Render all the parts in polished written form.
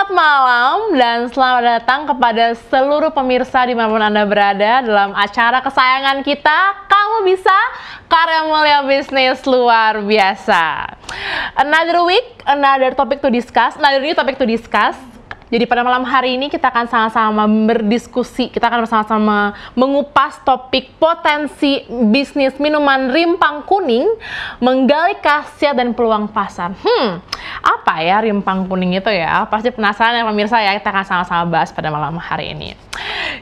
Selamat malam dan selamat datang kepada seluruh pemirsa dimanapun Anda berada dalam acara kesayangan kita, Kamu Bisa, Karya Mulia Bisnis Luar Biasa. Another week, another topic to discuss, another new topic to discuss. Jadi pada malam hari ini kita akan sama-sama berdiskusi, kita akan bersama-sama mengupas topik potensi bisnis minuman rimpang kuning, menggali khasiat dan peluang pasar. Apa ya rimpang kuning itu ya? Pasti penasaran ya pemirsa ya, kita akan sama-sama bahas pada malam hari ini.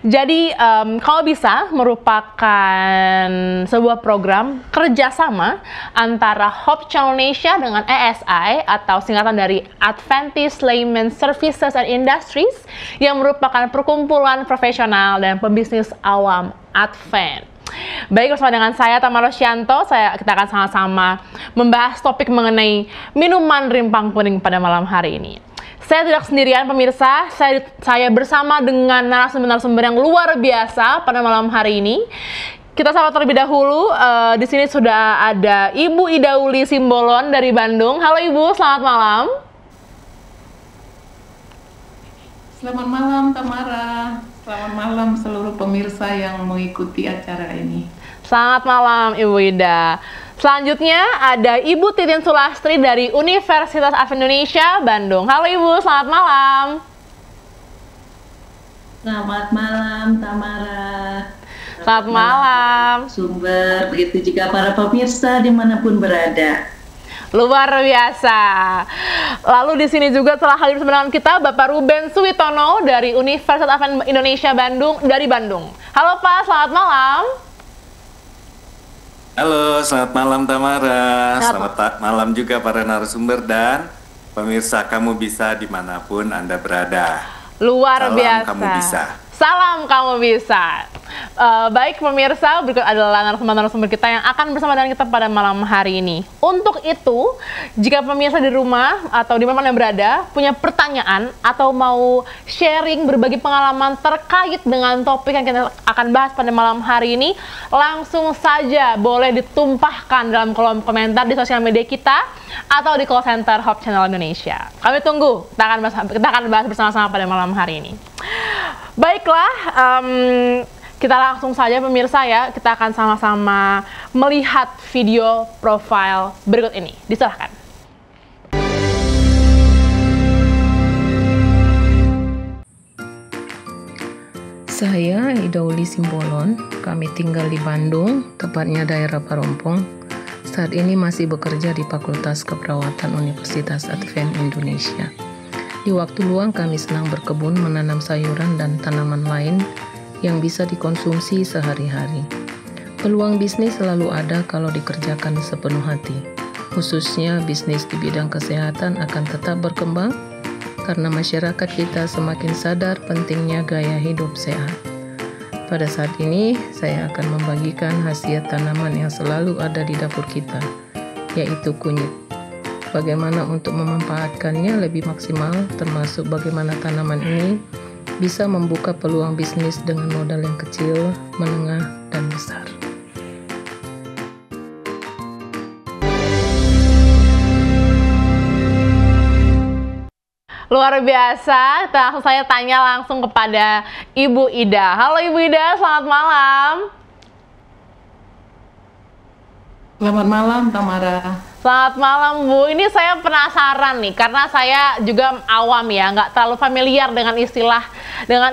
Jadi kalau bisa merupakan sebuah program kerjasama antara Hope Channel Indonesia dengan ASI atau singkatan dari Adventist Layman Services and Industries yang merupakan perkumpulan profesional dan pebisnis awam Advent. Baik, bersama dengan saya Tamara Rosyanto, kita akan sama-sama membahas topik mengenai minuman rimpang kuning pada malam hari ini. Saya tidak sendirian pemirsa, saya bersama dengan narasumber-narasumber yang luar biasa pada malam hari ini. Kita sapa terlebih dahulu, di sini sudah ada Ibu Ida Uli Simbolon dari Bandung. Halo Ibu, selamat malam. Selamat malam Tamara, selamat malam seluruh pemirsa yang mengikuti acara ini. Selamat malam Ibu Ida. Selanjutnya ada Ibu Titin Sulastri dari Universitas Advent Indonesia, Bandung. Halo Ibu, selamat malam. Selamat malam Tamara. Selamat malam. Sumber, begitu juga para pemirsa dimanapun berada. Luar biasa. Lalu di sini juga telah hadir bersama kita Bapak Ruben Suwitono dari Universitas Advent Indonesia Bandung dari Bandung. Halo Pak, selamat malam. Halo, selamat malam Tamara. Selamat malam juga para narasumber dan pemirsa Kamu Bisa dimanapun Anda berada. Luar biasa. Salam Kamu Bisa. Salam Kamu Bisa. Baik pemirsa, berikut adalah narasumber kita yang akan bersama dengan kita pada malam hari ini. Untuk itu, jika pemirsa di rumah atau di mana yang berada punya pertanyaan atau mau sharing berbagi pengalaman terkait dengan topik yang kita akan bahas pada malam hari ini, langsung saja boleh ditumpahkan dalam kolom komentar di sosial media kita atau di call center Hope Channel Indonesia. Kami tunggu, kita akan bahas bersama-sama pada malam hari ini. Baiklah, kita langsung saja pemirsa ya, kita akan sama-sama melihat video profil berikut ini. Disilahkan. Saya Ida Uli Simbolon, kami tinggal di Bandung, tepatnya daerah Parompong. Saat ini masih bekerja di Fakultas Keperawatan Universitas Advent Indonesia. Di waktu luang kami senang berkebun, menanam sayuran dan tanaman lain yang bisa dikonsumsi sehari-hari. Peluang bisnis selalu ada kalau dikerjakan sepenuh hati. Khususnya bisnis di bidang kesehatan akan tetap berkembang karena masyarakat kita semakin sadar pentingnya gaya hidup sehat. Pada saat ini, saya akan membagikan khasiat tanaman yang selalu ada di dapur kita, yaitu kunyit. Bagaimana untuk memanfaatkannya lebih maksimal, termasuk bagaimana tanaman ini bisa membuka peluang bisnis dengan modal yang kecil, menengah, dan besar. Luar biasa, langsung saya tanya langsung kepada Ibu Ida. Halo Ibu Ida, selamat malam. Selamat malam Tamara. Selamat malam Bu, ini saya penasaran nih, karena saya juga awam ya, nggak terlalu familiar dengan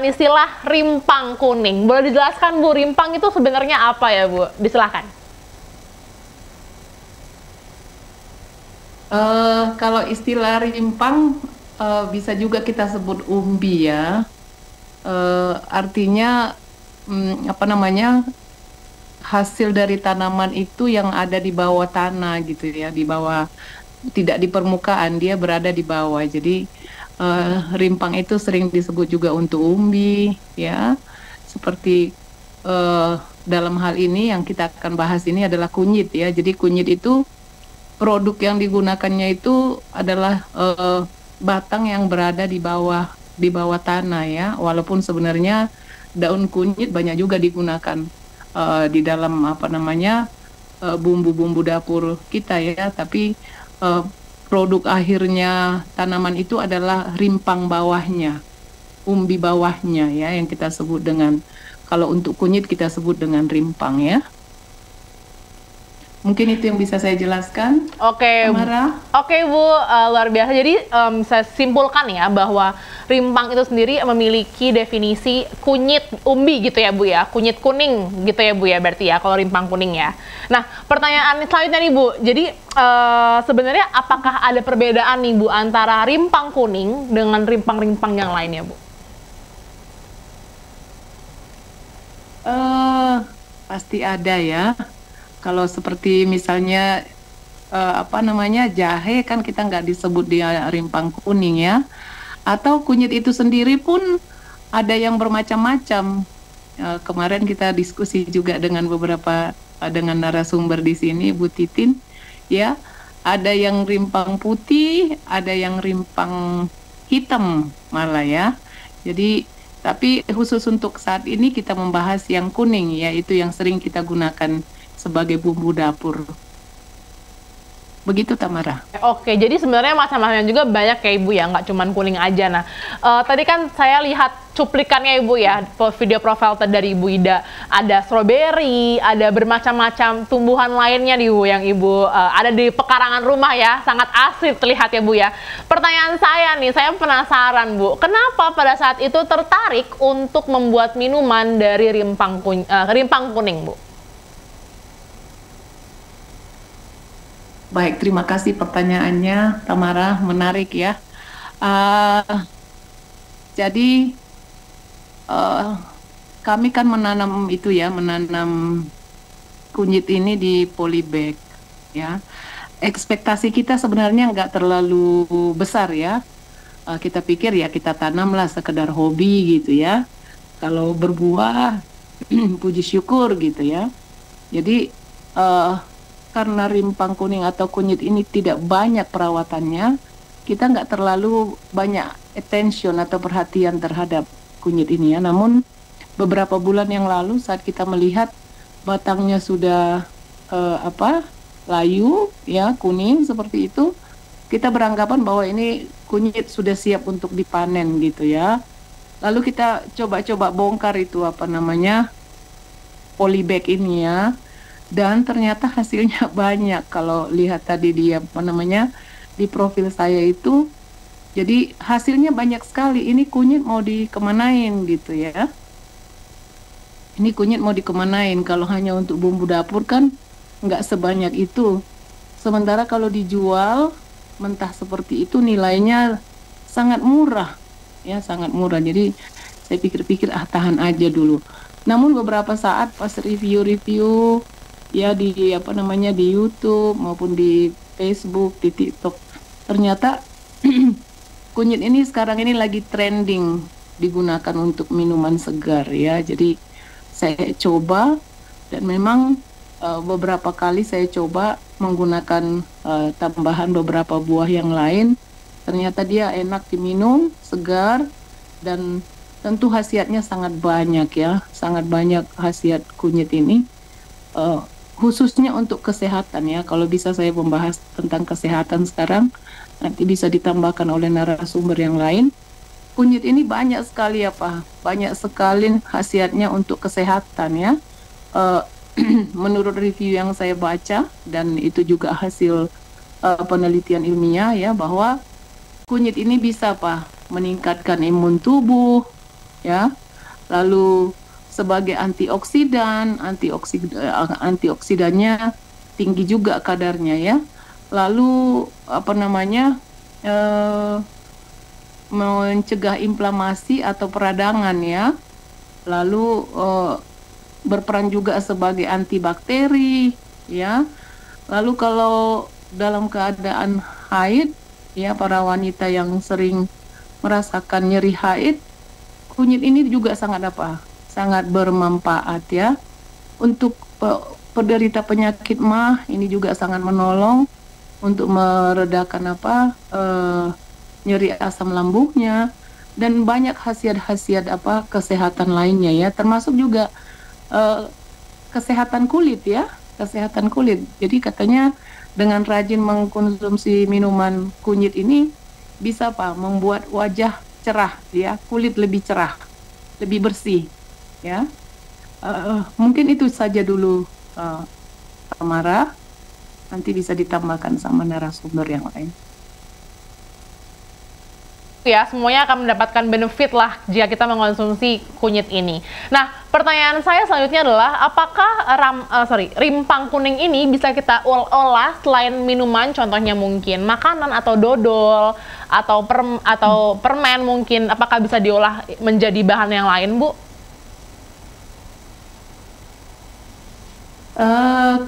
istilah rimpang kuning. Boleh dijelaskan Bu, rimpang itu sebenarnya apa ya Bu? Disilahkan. Kalau istilah rimpang bisa juga kita sebut umbi ya. Artinya hasil dari tanaman itu yang ada di bawah tanah gitu ya, di bawah, tidak di permukaan, dia berada di bawah. Jadi rimpang itu sering disebut juga untuk umbi ya. Seperti dalam hal ini yang kita akan bahas ini adalah kunyit ya. Jadi kunyit itu produk yang digunakannya itu adalah batang yang berada di bawah tanah ya. Walaupun sebenarnya daun kunyit banyak juga digunakan di dalam bumbu-bumbu dapur kita ya, tapi produk akhirnya tanaman itu adalah rimpang bawahnya, umbi bawahnya ya, yang kita sebut dengan, kalau untuk kunyit kita sebut dengan rimpang ya. Mungkin itu yang bisa saya jelaskan. Oke, Tamara. Oke Bu, luar biasa. Jadi saya simpulkan ya bahwa rimpang itu sendiri memiliki definisi kunyit umbi gitu ya Bu ya, kunyit kuning gitu ya Bu ya, berarti ya kalau rimpang kuning ya. Nah, pertanyaan selanjutnya nih Bu, jadi sebenarnya apakah ada perbedaan nih Bu antara rimpang kuning dengan rimpang-rimpang yang lainnya Bu? Pasti ada ya. Kalau seperti misalnya jahe kan kita nggak disebut dia rimpang kuning ya. Atau kunyit itu sendiri pun ada yang bermacam-macam. Kemarin kita diskusi juga dengan dengan narasumber di sini, Bu Titin, ya. Ada yang rimpang putih, ada yang rimpang hitam malah ya. Jadi tapi khusus untuk saat ini kita membahas yang kuning, yaitu yang sering kita gunakan sebagai bumbu dapur. Begitu Tamara. Oke, jadi sebenarnya macam-macamnya juga banyak ya Ibu ya, nggak cuma kuning aja. Nah, tadi kan saya lihat cuplikannya Ibu ya, video profil dari Ibu Ida. Ada stroberi, ada bermacam-macam tumbuhan lainnya nih Bu, yang Ibu ada di pekarangan rumah ya, sangat asri terlihat ya Bu ya. Pertanyaan saya nih, saya penasaran Bu, kenapa pada saat itu tertarik untuk membuat minuman dari rimpang kuning Bu? Baik, terima kasih pertanyaannya, Tamara, menarik ya. Jadi kami kan menanam kunyit ini di polybag, ya. Ekspektasi kita sebenarnya nggak terlalu besar ya. Kita pikir ya kita tanamlah sekedar hobi gitu ya. Kalau berbuah, puji syukur gitu ya. Jadi karena rimpang kuning atau kunyit ini tidak banyak perawatannya, kita nggak terlalu banyak attention atau perhatian terhadap kunyit ini ya. Namun beberapa bulan yang lalu saat kita melihat batangnya sudah layu ya, kuning seperti itu, kita beranggapan bahwa ini kunyit sudah siap untuk dipanen gitu ya. Lalu kita coba-coba bongkar itu polybag ini ya. Dan ternyata hasilnya banyak. Kalau lihat tadi di di profil saya itu, jadi hasilnya banyak sekali. Ini kunyit mau dikemanain gitu ya. Ini kunyit mau dikemanain, kalau hanya untuk bumbu dapur kan nggak sebanyak itu. Sementara kalau dijual mentah seperti itu nilainya sangat murah ya, sangat murah. Jadi saya pikir-pikir tahan aja dulu. Namun beberapa saat pas review-review ya di di YouTube maupun di Facebook, di TikTok, ternyata kunyit ini sekarang ini lagi trending digunakan untuk minuman segar ya. Jadi saya coba, dan memang beberapa kali saya coba menggunakan tambahan beberapa buah yang lain. Ternyata dia enak diminum, segar, dan tentu khasiatnya sangat banyak ya, sangat banyak khasiat kunyit ini. Khususnya untuk kesehatan ya. Kalau bisa saya membahas tentang kesehatan sekarang, nanti bisa ditambahkan oleh narasumber yang lain. Kunyit ini banyak sekali banyak sekali khasiatnya untuk kesehatan ya. Menurut review yang saya baca, dan itu juga hasil penelitian ilmiah ya, bahwa kunyit ini bisa meningkatkan imun tubuh ya. Lalu sebagai antioksidannya tinggi juga kadarnya ya. Lalu mencegah inflamasi atau peradangan ya. Lalu berperan juga sebagai antibakteri ya. Lalu kalau dalam keadaan haid ya, para wanita yang sering merasakan nyeri haid, kunyit ini juga sangat sangat bermanfaat ya. Untuk penderita penyakit MAH ini juga sangat menolong untuk meredakan nyeri asam lambungnya, dan banyak khasiat-khasiat kesehatan lainnya ya, termasuk juga kesehatan kulit ya, kesehatan kulit. Jadi katanya dengan rajin mengkonsumsi minuman kunyit ini bisa Pak membuat wajah cerah ya, kulit lebih cerah, lebih bersih ya. Mungkin itu saja dulu Tamara, nanti bisa ditambahkan sama narasumber yang lain. Ya, semuanya akan mendapatkan benefit lah jika kita mengkonsumsi kunyit ini. Nah, pertanyaan saya selanjutnya adalah apakah rimpang kuning ini bisa kita olah selain minuman, contohnya mungkin makanan atau dodol atau permen mungkin, apakah bisa diolah menjadi bahan yang lain, Bu?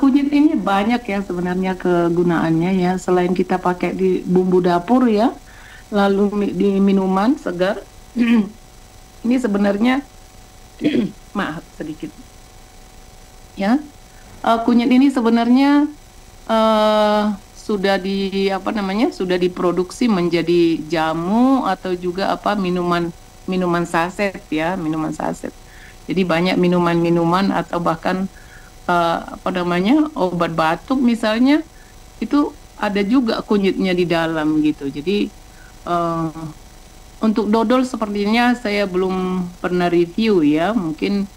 Kunyit ini banyak ya sebenarnya kegunaannya ya, selain kita pakai di bumbu dapur ya, lalu di minuman segar. Ini sebenarnya maaf sedikit ya, kunyit ini sebenarnya sudah sudah diproduksi menjadi jamu atau juga minuman saset ya, minuman saset. Jadi banyak minuman-minuman atau bahkan obat batuk misalnya, itu ada juga kunyitnya di dalam gitu. Jadi untuk dodol sepertinya saya belum pernah review ya, mungkin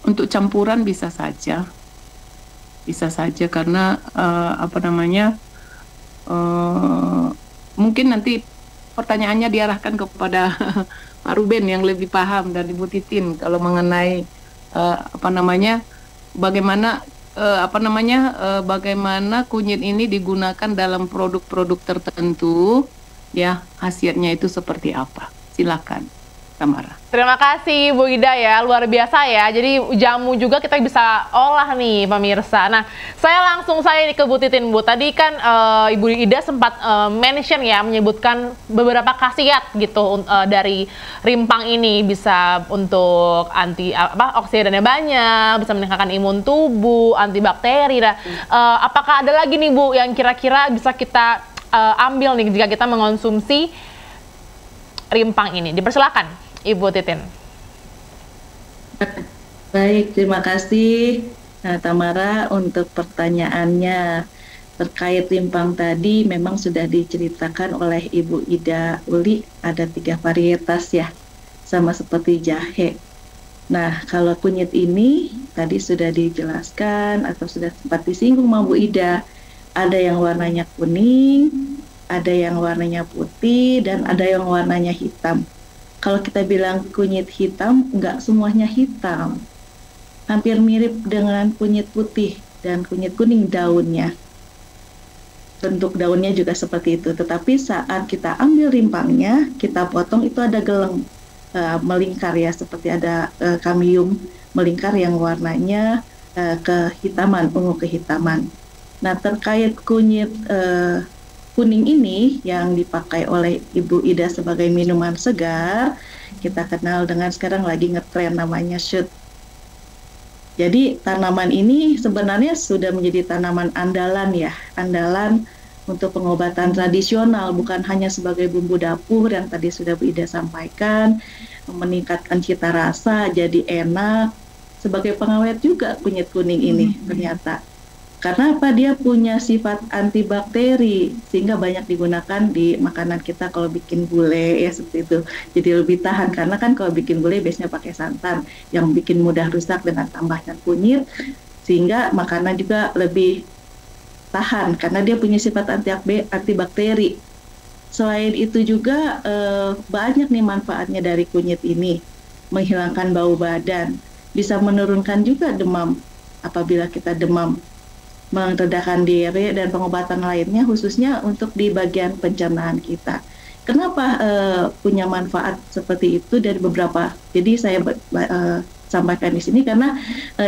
untuk campuran bisa saja karena mungkin nanti pertanyaannya diarahkan kepada Pak Ruben yang lebih paham dan Ibu Titin kalau mengenai bagaimana kunyit ini digunakan dalam produk-produk tertentu ya, khasiatnya itu seperti apa. Silakan Tamara. Terima kasih Bu Ida ya, luar biasa ya. Jadi jamu juga kita bisa olah nih pemirsa. Nah, saya langsung ke Bu Titin, Bu. Tadi kan Ibu Ida sempat mention ya, menyebutkan beberapa khasiat gitu dari rimpang ini, bisa untuk oksidannya banyak, bisa meningkatkan imun tubuh, antibakteri. Nah, apakah ada lagi nih Bu yang kira-kira bisa kita ambil nih jika kita mengonsumsi rimpang ini? Dipersilakan Ibu Titin. Baik, terima kasih Tamara untuk pertanyaannya terkait rimpang tadi. Memang sudah diceritakan oleh Ibu Ida Uli, ada 3 varietas ya, sama seperti jahe. Nah, kalau kunyit ini tadi sudah dijelaskan atau sudah sempat disinggung sama Bu Ida, ada yang warnanya kuning, ada yang warnanya putih, dan ada yang warnanya hitam. Kalau kita bilang kunyit hitam, nggak semuanya hitam. Hampir mirip dengan kunyit putih dan kunyit kuning daunnya. Bentuk daunnya juga seperti itu. Tetapi saat kita ambil rimpangnya, kita potong, itu ada geleng melingkar ya, seperti ada kamium melingkar yang warnanya kehitaman, ungu kehitaman. Nah, terkait kunyit kuning ini yang dipakai oleh Ibu Ida sebagai minuman segar, kita kenal dengan sekarang lagi ngetren namanya shoot. Jadi tanaman ini sebenarnya sudah menjadi tanaman andalan ya, andalan untuk pengobatan tradisional, bukan hanya sebagai bumbu dapur yang tadi sudah Bu Ida sampaikan, meningkatkan cita rasa, jadi enak, sebagai pengawet juga kunyit kuning ini ternyata. Karena apa? Dia punya sifat antibakteri, sehingga banyak digunakan di makanan kita kalau bikin gulai ya, seperti itu. Jadi lebih tahan, karena kan kalau bikin gulai biasanya pakai santan yang bikin mudah rusak, dengan tambahnya kunyit, sehingga makanan juga lebih tahan karena dia punya sifat antibakteri. Selain itu juga banyak nih manfaatnya dari kunyit ini, menghilangkan bau badan, bisa menurunkan juga demam apabila kita demam, meredakan diare dan pengobatan lainnya, khususnya untuk di bagian pencernaan kita. Kenapa punya manfaat seperti itu dari beberapa? Jadi saya sampaikan di sini karena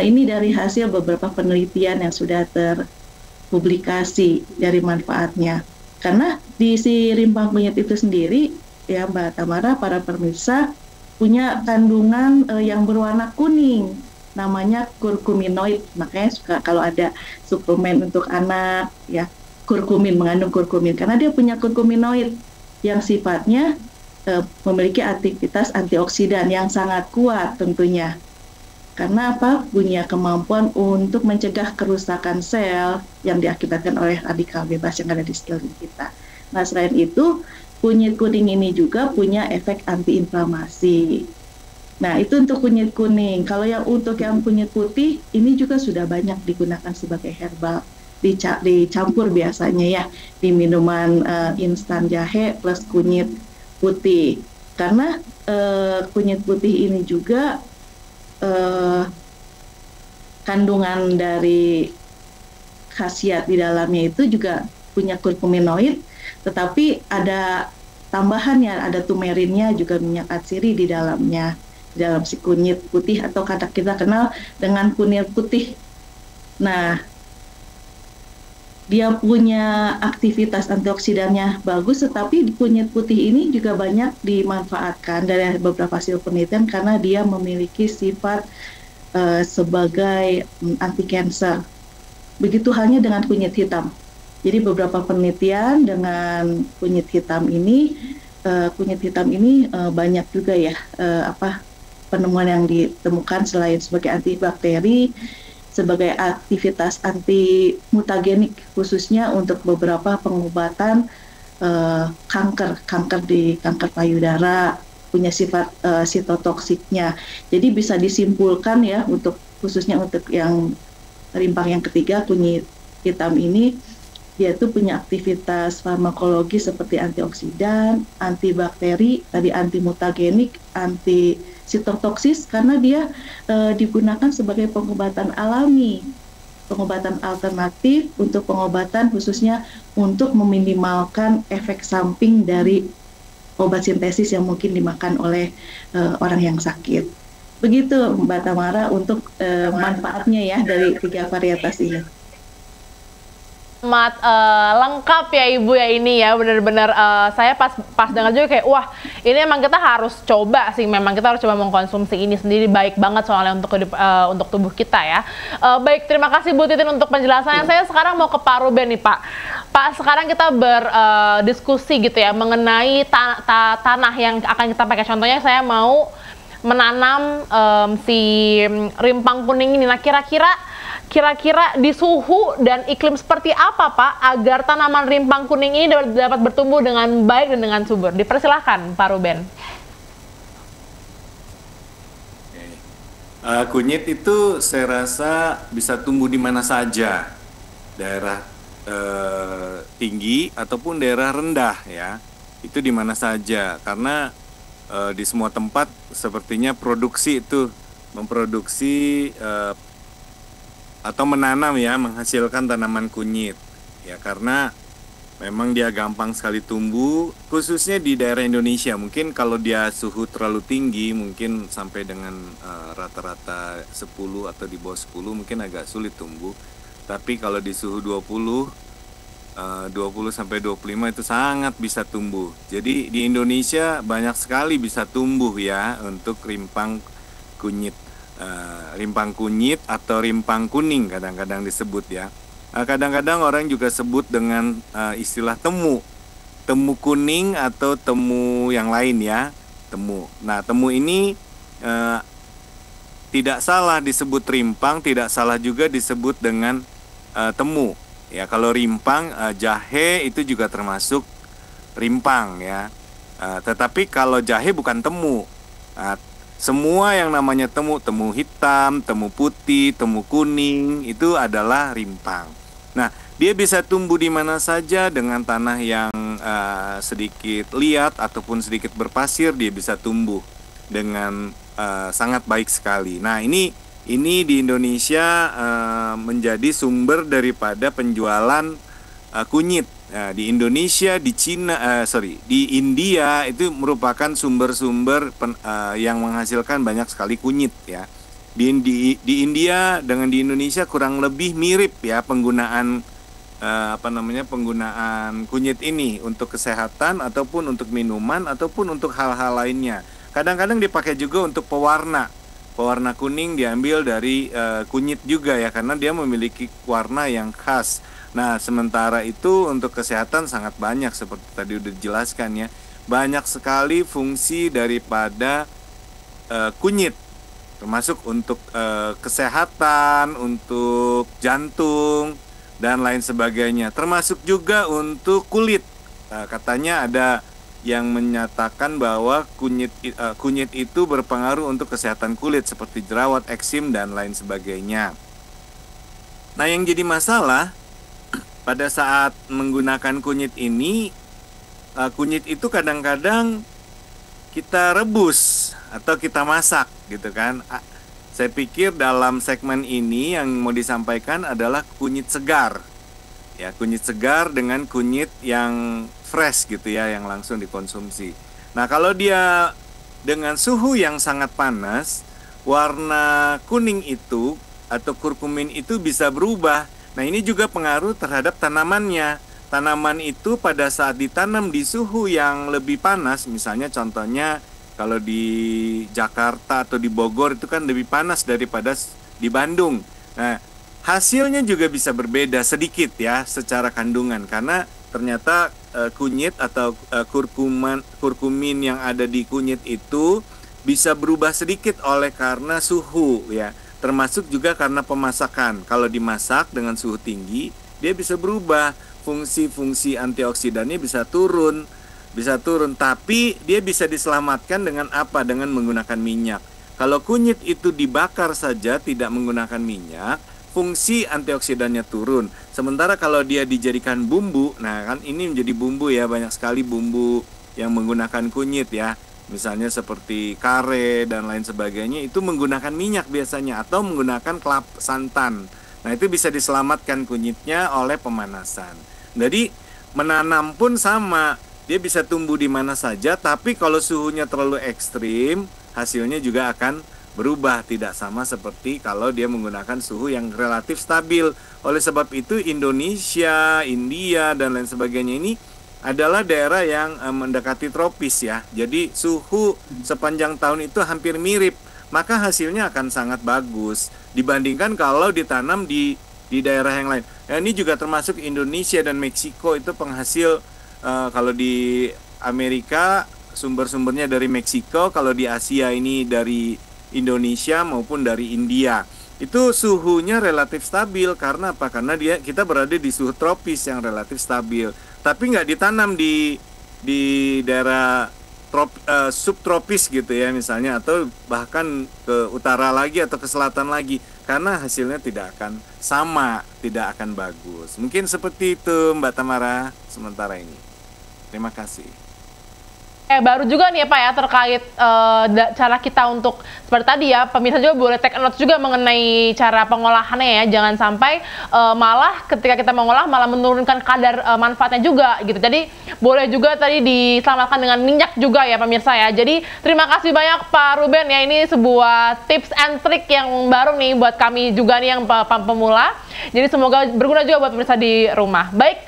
ini dari hasil beberapa penelitian yang sudah terpublikasi dari manfaatnya. Karena di si rimpang kunyit itu sendiri, ya Mbak Tamara, para pemirsa, punya kandungan yang berwarna kuning, namanya kurkuminoid. Makanya suka kalau ada suplemen untuk anak ya, kurkumin, mengandung kurkumin karena dia punya kurkuminoid yang sifatnya memiliki aktivitas antioksidan yang sangat kuat tentunya. Karena apa? Punya kemampuan untuk mencegah kerusakan sel yang diakibatkan oleh radikal bebas yang ada di sekeliling kita. Nah, selain itu, kunyit kuning ini juga punya efek antiinflamasi. Nah, itu untuk kunyit kuning. Kalau yang untuk yang kunyit putih, ini juga sudah banyak digunakan sebagai herbal. Dicampur biasanya ya, di minuman instan jahe plus kunyit putih. Karena kunyit putih ini juga kandungan dari khasiat di dalamnya itu juga punya kurkuminoid, tetapi ada tambahannya, ada tumerinnya, juga minyak atsiri di dalamnya, di dalam si kunyit putih atau kata kita kenal dengan kunyit putih. Nah, dia punya aktivitas antioksidannya bagus, tetapi kunyit putih ini juga banyak dimanfaatkan dari beberapa hasil penelitian karena dia memiliki sifat sebagai anti kanker. Begitu halnya dengan kunyit hitam. Jadi beberapa penelitian dengan kunyit hitam ini banyak juga ya penemuan yang ditemukan selain sebagai antibakteri, sebagai aktivitas anti mutagenik khususnya untuk beberapa pengobatan kanker payudara, punya sifat sitotoksiknya. Jadi bisa disimpulkan ya khususnya untuk yang rimpang yang ketiga, kunyit hitam ini dia itu punya aktivitas farmakologi seperti antioksidan, antibakteri, tadi anti mutagenik, anti sitotoksis karena dia digunakan sebagai pengobatan alami, pengobatan alternatif untuk pengobatan khususnya untuk meminimalkan efek samping dari obat sintesis yang mungkin dimakan oleh orang yang sakit. Begitu Mbak Tamara untuk manfaatnya ya dari 3 varietas ini. Lengkap ya Ibu ya ini ya, benar-benar saya pas dengar juga kayak wah ini emang kita harus coba sih, memang kita harus coba mengkonsumsi ini sendiri, baik banget soalnya untuk tubuh kita ya. Baik, terima kasih Bu Titin untuk penjelasannya. Saya sekarang mau ke Pak Ruben nih Pak. Pak, sekarang kita berdiskusi gitu ya mengenai tanah yang akan kita pakai. Contohnya saya mau menanam si rimpang kuning ini. Nah, kira-kira di suhu dan iklim seperti apa Pak agar tanaman rimpang kuning ini dapat bertumbuh dengan baik dan dengan subur? Dipersilahkan Pak Ruben. Kunyit itu saya rasa bisa tumbuh di mana saja, daerah tinggi ataupun daerah rendah ya, itu di mana saja karena di semua tempat sepertinya memproduksi atau menanam ya, menghasilkan tanaman kunyit ya, karena memang dia gampang sekali tumbuh khususnya di daerah Indonesia. Mungkin kalau dia suhu terlalu tinggi mungkin sampai dengan rata-rata 10 atau di bawah 10 mungkin agak sulit tumbuh, tapi kalau di suhu 20 sampai 25 itu sangat bisa tumbuh. Jadi di Indonesia banyak sekali bisa tumbuh ya untuk rimpang kunyit. Rimpang kunyit atau rimpang kuning kadang-kadang disebut ya. Kadang-kadang orang juga sebut dengan istilah temu kuning atau temu yang lain ya, temu. Nah, temu ini tidak salah disebut rimpang, tidak salah juga disebut dengan temu. Ya, kalau rimpang, jahe itu juga termasuk rimpang ya. Tetapi kalau jahe bukan temu. Semua yang namanya temu hitam, temu putih, temu kuning itu adalah rimpang. Nah, dia bisa tumbuh di mana saja dengan tanah yang sedikit liat ataupun sedikit berpasir, dia bisa tumbuh dengan sangat baik sekali. Nah, ini di Indonesia menjadi sumber daripada penjualan kunyit. Di Indonesia, di India itu merupakan sumber-sumber yang menghasilkan banyak sekali kunyit ya. Di India dengan di Indonesia kurang lebih mirip ya penggunaan penggunaan kunyit ini untuk kesehatan ataupun untuk minuman ataupun untuk hal-hal lainnya. Kadang-kadang dipakai juga untuk pewarna. Pewarna kuning diambil dari kunyit juga ya, karena dia memiliki warna yang khas. Nah, sementara itu untuk kesehatan sangat banyak seperti tadi udah dijelaskan ya. Banyak sekali fungsi daripada kunyit. termasuk untuk kesehatan, untuk jantung dan lain sebagainya, termasuk juga untuk kulit. Katanya ada yang menyatakan bahwa kunyit itu berpengaruh untuk kesehatan kulit seperti jerawat, eksim dan lain sebagainya. Nah, yang jadi masalah pada saat menggunakan kunyit ini, kunyit itu kadang-kadang kita rebus atau kita masak gitu kan. Saya pikir dalam segmen ini yang mau disampaikan adalah kunyit segar. Ya, kunyit segar dengan kunyit yang fresh gitu ya, yang langsung dikonsumsi. Nah, kalau dia dengan suhu yang sangat panas, warna kuning itu atau kurkumin itu bisa berubah. Nah, ini juga pengaruh terhadap tanamannya. Tanaman itu pada saat ditanam di suhu yang lebih panas, misalnya contohnya kalau di Jakarta atau di Bogor itu kan lebih panas daripada di Bandung. Nah, hasilnya juga bisa berbeda sedikit ya secara kandungan, karena ternyata kunyit atau kurkumin yang ada di kunyit itu bisa berubah sedikit oleh karena suhu ya. Termasuk juga karena pemasakan. Kalau dimasak dengan suhu tinggi, dia bisa berubah, fungsi-fungsi antioksidannya bisa turun, tapi dia bisa diselamatkan dengan apa? Dengan menggunakan minyak. Kalau kunyit itu dibakar saja tidak menggunakan minyak, fungsi antioksidannya turun. Sementara kalau dia dijadikan bumbu, nah kan ini menjadi bumbu ya, banyak sekali bumbu yang menggunakan kunyit ya. Misalnya seperti kare dan lain sebagainya, itu menggunakan minyak biasanya atau menggunakan santan. Nah, itu bisa diselamatkan kunyitnya oleh pemanasan. Jadi menanam pun sama, dia bisa tumbuh di mana saja, tapi kalau suhunya terlalu ekstrim, hasilnya juga akan berubah, tidak sama seperti kalau dia menggunakan suhu yang relatif stabil. Oleh sebab itu Indonesia, India dan lain sebagainya ini adalah daerah yang mendekati tropis ya. Jadi suhu sepanjang tahun itu hampir mirip, maka hasilnya akan sangat bagus dibandingkan kalau ditanam di daerah yang lain. Nah, ini juga termasuk Indonesia dan Meksiko, itu penghasil kalau di Amerika sumber-sumbernya dari Meksiko, kalau di Asia ini dari Indonesia maupun dari India. Itu suhunya relatif stabil karena apa? Karena kita berada di suhu tropis yang relatif stabil. Tapi nggak ditanam di daerah subtropis gitu ya misalnya, atau bahkan ke utara lagi atau ke selatan lagi, karena hasilnya tidak akan sama, tidak akan bagus. Mungkin seperti itu Mbak Tamara sementara ini. Terima kasih. Baru juga nih ya Pak ya terkait cara kita untuk seperti tadi ya, pemirsa juga boleh take note juga mengenai cara pengolahannya ya, jangan sampai malah ketika kita mengolah malah menurunkan kadar manfaatnya juga gitu. Jadi boleh juga tadi diselamatkan dengan minyak juga ya pemirsa ya. Jadi terima kasih banyak Pak Ruben ya, ini sebuah tips and trick yang baru nih buat kami juga nih yang pemula. Jadi semoga berguna juga buat pemirsa di rumah. Baik,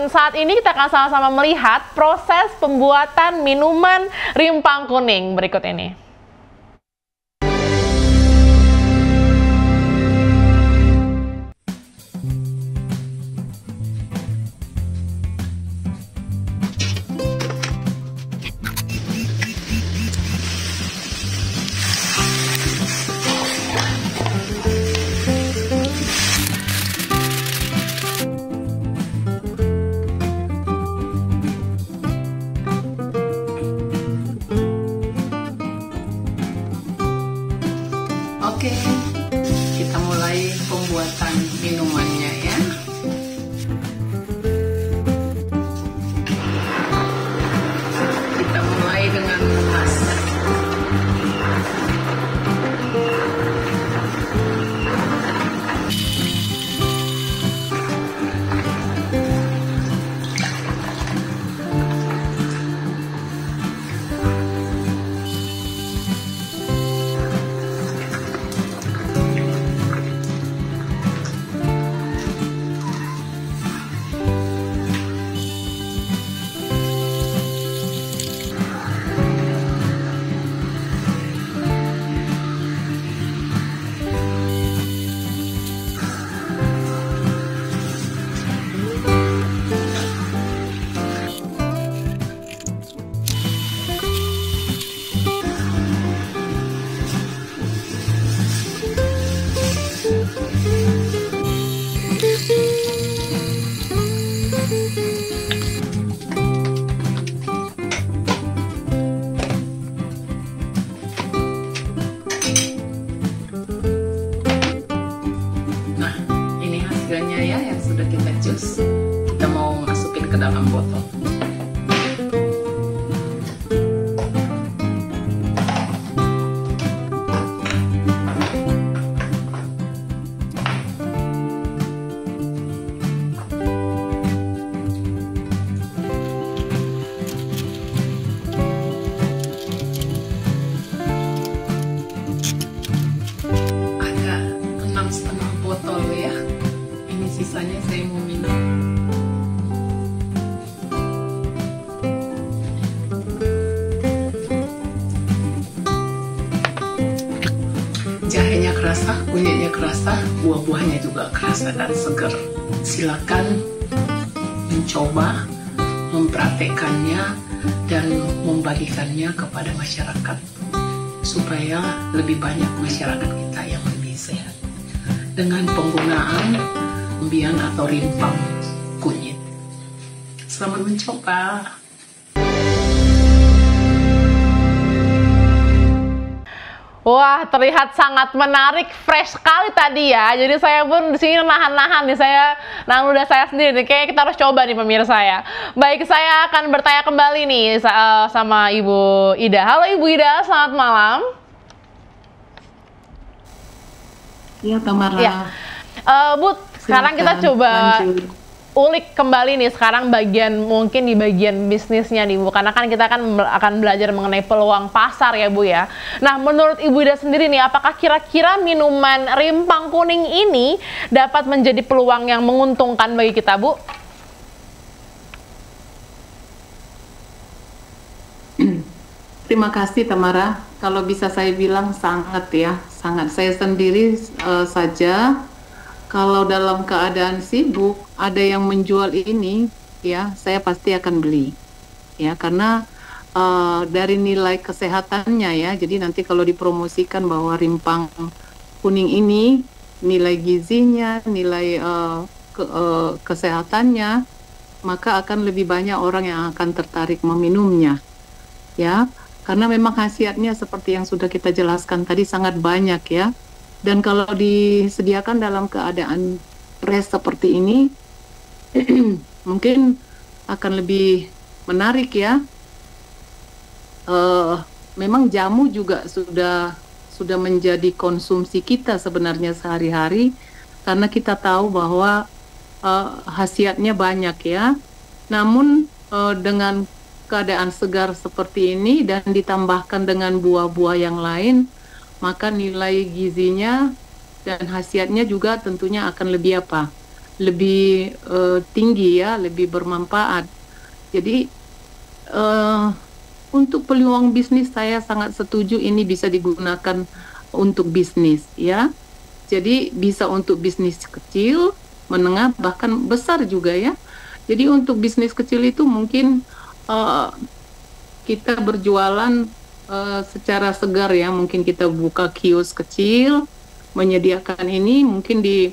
saat ini kita akan sama-sama melihat proses pembuatan minuman rimpang kuning berikut ini. Oke, kita mulai pembuatan minumannya ya. Kita mulai dengan memasak. sudah kita jus, kita mau masukin ke dalam botol. Setengah botol ya, ini sisanya saya mau minum. Jahenya kerasa, kunyitnya kerasa, buah-buahnya juga kerasa dan segar. Silakan mencoba, mempraktekannya dan membagikannya kepada masyarakat supaya lebih banyak masyarakat kita yang lebih sehat dengan penggunaan umbian atau rimpang kunyit. Selamat mencoba. Wah, terlihat sangat menarik, fresh sekali tadi ya. Jadi saya pun di sini nahan-nahan nih, ludah saya sendiri nih. Kayaknya kita harus coba nih pemirsa ya. Baik, saya akan bertanya kembali nih sama Ibu Ida. Halo Ibu Ida, selamat malam. Iya, Tamara. Ya. Bu, sekarang kita coba ulik kembali nih sekarang mungkin di bagian bisnisnya nih Bu, karena kan kita akan belajar mengenai peluang pasar ya Bu ya. Nah, menurut Ibu Ida sendiri nih, apakah kira-kira minuman rimpang kuning ini dapat menjadi peluang yang menguntungkan bagi kita Bu? Terima kasih Tamara. Kalau bisa saya bilang sangat ya, sangat. Saya sendiri saja kalau dalam keadaan sibuk ada yang menjual ini, ya saya pasti akan beli, ya karena dari nilai kesehatannya ya. Jadi nanti kalau dipromosikan bahwa rimpang kuning ini nilai gizinya, nilai kesehatannya, maka akan lebih banyak orang yang akan tertarik meminumnya, ya. Karena memang khasiatnya seperti yang sudah kita jelaskan tadi sangat banyak ya. Dan kalau disediakan dalam keadaan fresh seperti ini, mungkin akan lebih menarik ya. Memang jamu juga sudah menjadi konsumsi kita sebenarnya sehari-hari, karena kita tahu bahwa khasiatnya banyak ya. Namun dengan keadaan segar seperti ini dan ditambahkan dengan buah-buah yang lain, maka nilai gizinya dan khasiatnya juga tentunya akan lebih lebih tinggi ya, lebih bermanfaat. Jadi untuk peluang bisnis saya sangat setuju ini bisa digunakan untuk bisnis ya. Jadi bisa untuk bisnis kecil, menengah, bahkan besar juga ya. Jadi untuk bisnis kecil itu mungkin kita berjualan secara segar ya, mungkin kita buka kios kecil, menyediakan ini mungkin di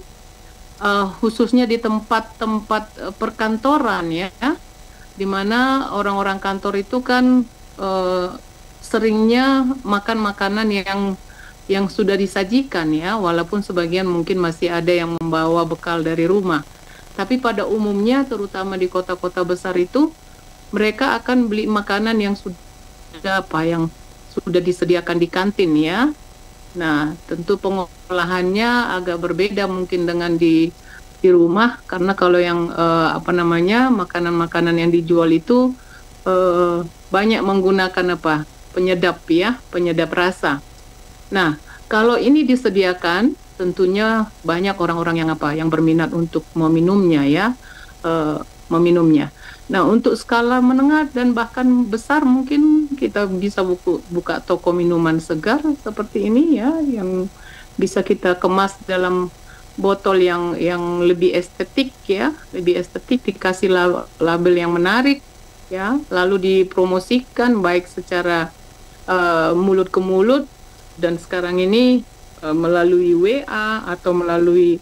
khususnya di tempat-tempat perkantoran ya, di mana orang-orang kantor itu kan seringnya makan makanan yang sudah disajikan ya, walaupun sebagian mungkin masih ada yang membawa bekal dari rumah. Tapi pada umumnya terutama di kota-kota besar itu mereka akan beli makanan yang sudah disediakan di kantin ya. Nah, tentu pengolahannya agak berbeda mungkin dengan di rumah, karena kalau yang makanan-makanan yang dijual itu banyak menggunakan penyedap ya, penyedap rasa. Nah, kalau ini disediakan, tentunya banyak orang-orang yang berminat untuk meminumnya ya, meminumnya. Nah, untuk skala menengah dan bahkan besar mungkin kita bisa buka toko minuman segar seperti ini ya, yang bisa kita kemas dalam botol yang lebih estetik ya, lebih estetik, dikasih label yang menarik ya, lalu dipromosikan baik secara mulut ke mulut dan sekarang ini melalui WA atau melalui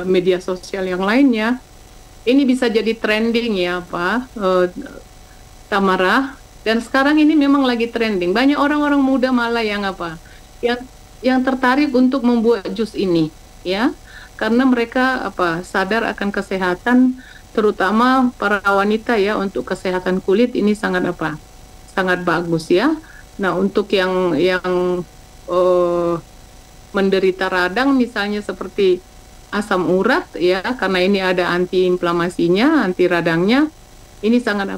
media sosial yang lainnya. Ini bisa jadi trending ya Tamara, dan sekarang ini memang lagi trending. Banyak orang-orang muda malah yang tertarik untuk membuat jus ini ya, karena mereka sadar akan kesehatan, terutama para wanita ya, untuk kesehatan kulit ini sangat sangat bagus ya. Nah, untuk yang menderita radang misalnya seperti asam urat ya, karena ini ada antiinflamasinya, anti radangnya, ini sangat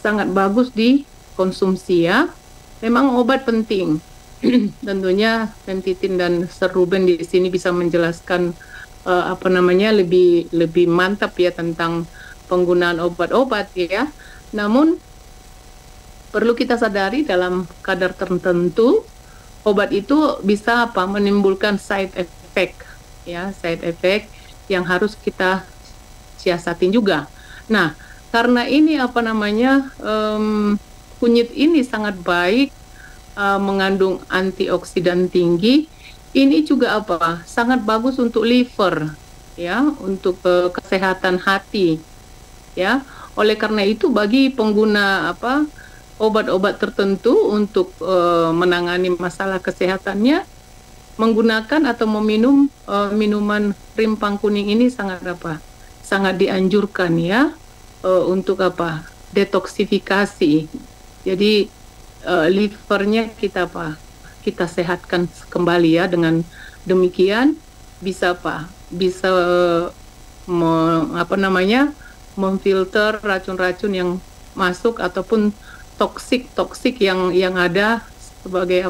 sangat bagus dikonsumsi ya. Memang obat penting. Tentunya Pentitin dan Serruben di sini bisa menjelaskan lebih mantap ya tentang penggunaan obat-obat ya. Namun perlu kita sadari dalam kadar tertentu obat itu bisa menimbulkan side effect ya, side effect yang harus kita siasatin juga. Nah, karena ini kunyit ini sangat baik, mengandung antioksidan tinggi, ini juga sangat bagus untuk liver ya, untuk kesehatan hati ya. Oleh karena itu bagi pengguna obat-obat tertentu untuk menangani masalah kesehatannya, menggunakan atau meminum minuman rimpang kuning ini sangat dianjurkan ya, untuk detoksifikasi. Jadi livernya kita sehatkan kembali ya. Dengan demikian bisa memfilter racun-racun yang masuk ataupun toksik yang ada sebagai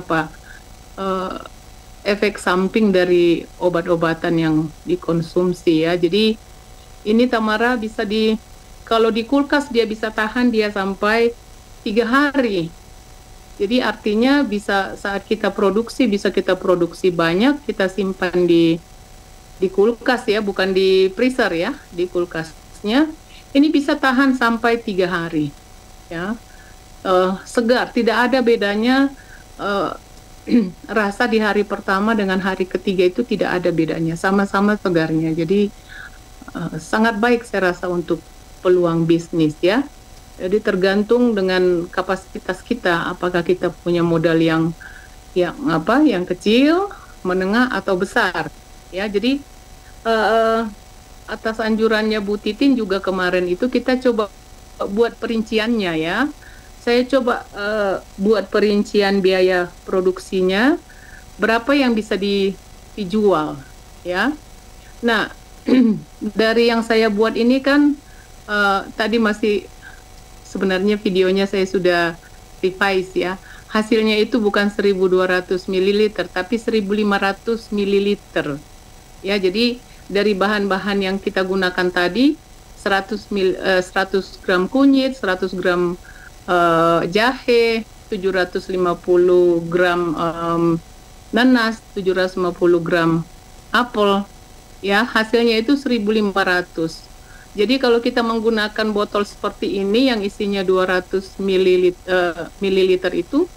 efek samping dari obat-obatan yang dikonsumsi ya. Jadi ini Tamara bisa kalau di kulkas dia bisa tahan dia sampai 3 hari. Jadi artinya bisa saat kita produksi, bisa kita produksi banyak, kita simpan di kulkas ya, bukan di freezer ya, di kulkasnya. Ini bisa tahan sampai 3 hari ya. Segar, tidak ada bedanya rasa di hari pertama dengan hari ketiga itu tidak ada bedanya, sama-sama segarnya. Jadi sangat baik saya rasa untuk peluang bisnis ya. Jadi tergantung dengan kapasitas kita, apakah kita punya modal yang kecil, menengah atau besar. Ya, jadi atas anjurannya Bu Titin juga kemarin itu kita coba buat perinciannya ya. Saya coba buat perincian biaya produksinya, berapa yang bisa dijual ya. Nah, dari yang saya buat ini kan tadi masih sebenarnya videonya saya sudah revise ya. Hasilnya itu bukan 1.200 ml tapi 1.500 ml. Ya, jadi dari bahan-bahan yang kita gunakan tadi 100 gram kunyit, 100 gram jahe, 750 gram nanas, 750 gram apel. Ya, hasilnya itu 1.500. Jadi kalau kita menggunakan botol seperti ini yang isinya 200 ml itu,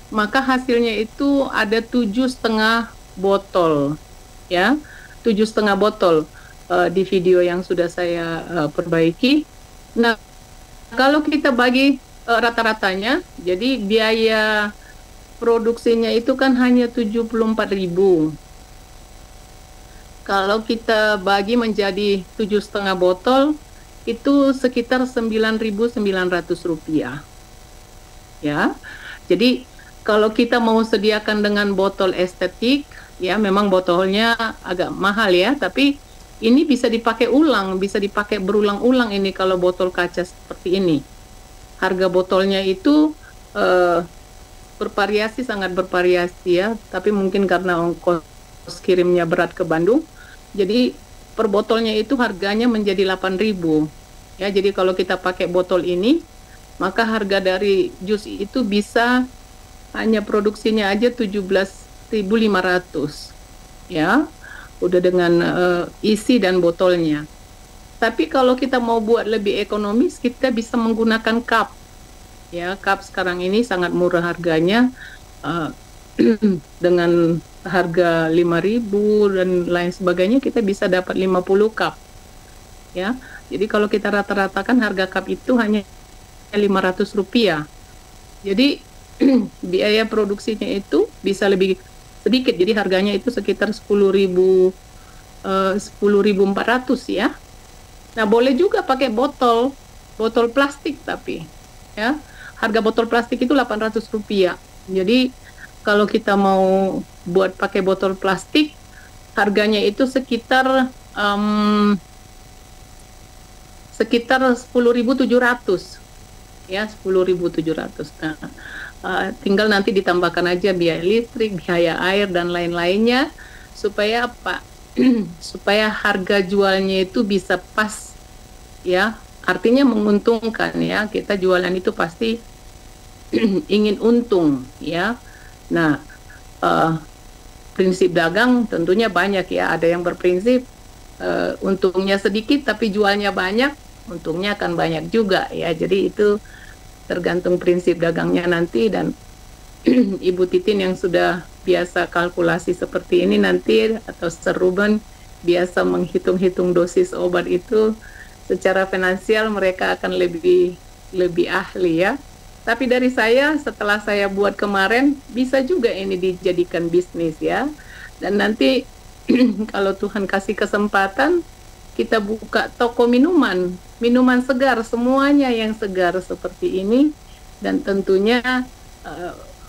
maka hasilnya itu ada 7,5 botol, ya, 7,5 botol di video yang sudah saya perbaiki. Nah, kalau kita bagi rata-ratanya, jadi biaya produksinya itu kan hanya 74.000. Kalau kita bagi menjadi 7,5 botol, itu sekitar Rp9.900. Ya, jadi kalau kita mau sediakan dengan botol estetik, ya memang botolnya agak mahal ya, tapi ini bisa dipakai ulang, bisa dipakai berulang-ulang ini kalau botol kaca seperti ini. Harga botolnya itu bervariasi, sangat bervariasi ya, tapi mungkin karena ongkos kirimnya berat ke Bandung, jadi per botolnya itu harganya menjadi 8.000. Ya, jadi kalau kita pakai botol ini, maka harga dari jus itu bisa hanya produksinya aja 17.500. Ya, udah dengan isi dan botolnya. Tapi kalau kita mau buat lebih ekonomis, kita bisa menggunakan cup. Ya, cup sekarang ini sangat murah harganya, dengan harga 5.000 dan lain sebagainya, kita bisa dapat 50 cup. Ya, jadi kalau kita rata-ratakan harga cup itu hanya Rp500. Jadi biaya produksinya itu bisa lebih sedikit, jadi harganya itu sekitar 10.000 10.400 ya. Nah, boleh juga pakai botol plastik, tapi ya harga botol plastik itu Rp800. Jadi kalau kita mau buat pakai botol plastik, harganya itu sekitar 10.700 ya, 10.700. Nah, tinggal nanti ditambahkan aja biaya listrik, biaya air dan lain-lainnya, supaya apa? Supaya harga jualnya itu bisa pas ya, artinya menguntungkan ya. Kita jualan itu pasti ingin untung ya. Nah, prinsip dagang tentunya banyak ya. Ada yang berprinsip untungnya sedikit tapi jualnya banyak, untungnya akan banyak juga ya. Jadi itu tergantung prinsip dagangnya nanti. Dan Ibu Titin yang sudah biasa kalkulasi seperti ini nanti, atau Sir Ruben biasa menghitung-hitung dosis obat itu, secara finansial mereka akan lebih ahli ya. Tapi dari saya, setelah saya buat kemarin, bisa juga ini dijadikan bisnis ya. Dan nanti kalau Tuhan kasih kesempatan, kita buka toko minuman segar, semuanya yang segar seperti ini. Dan tentunya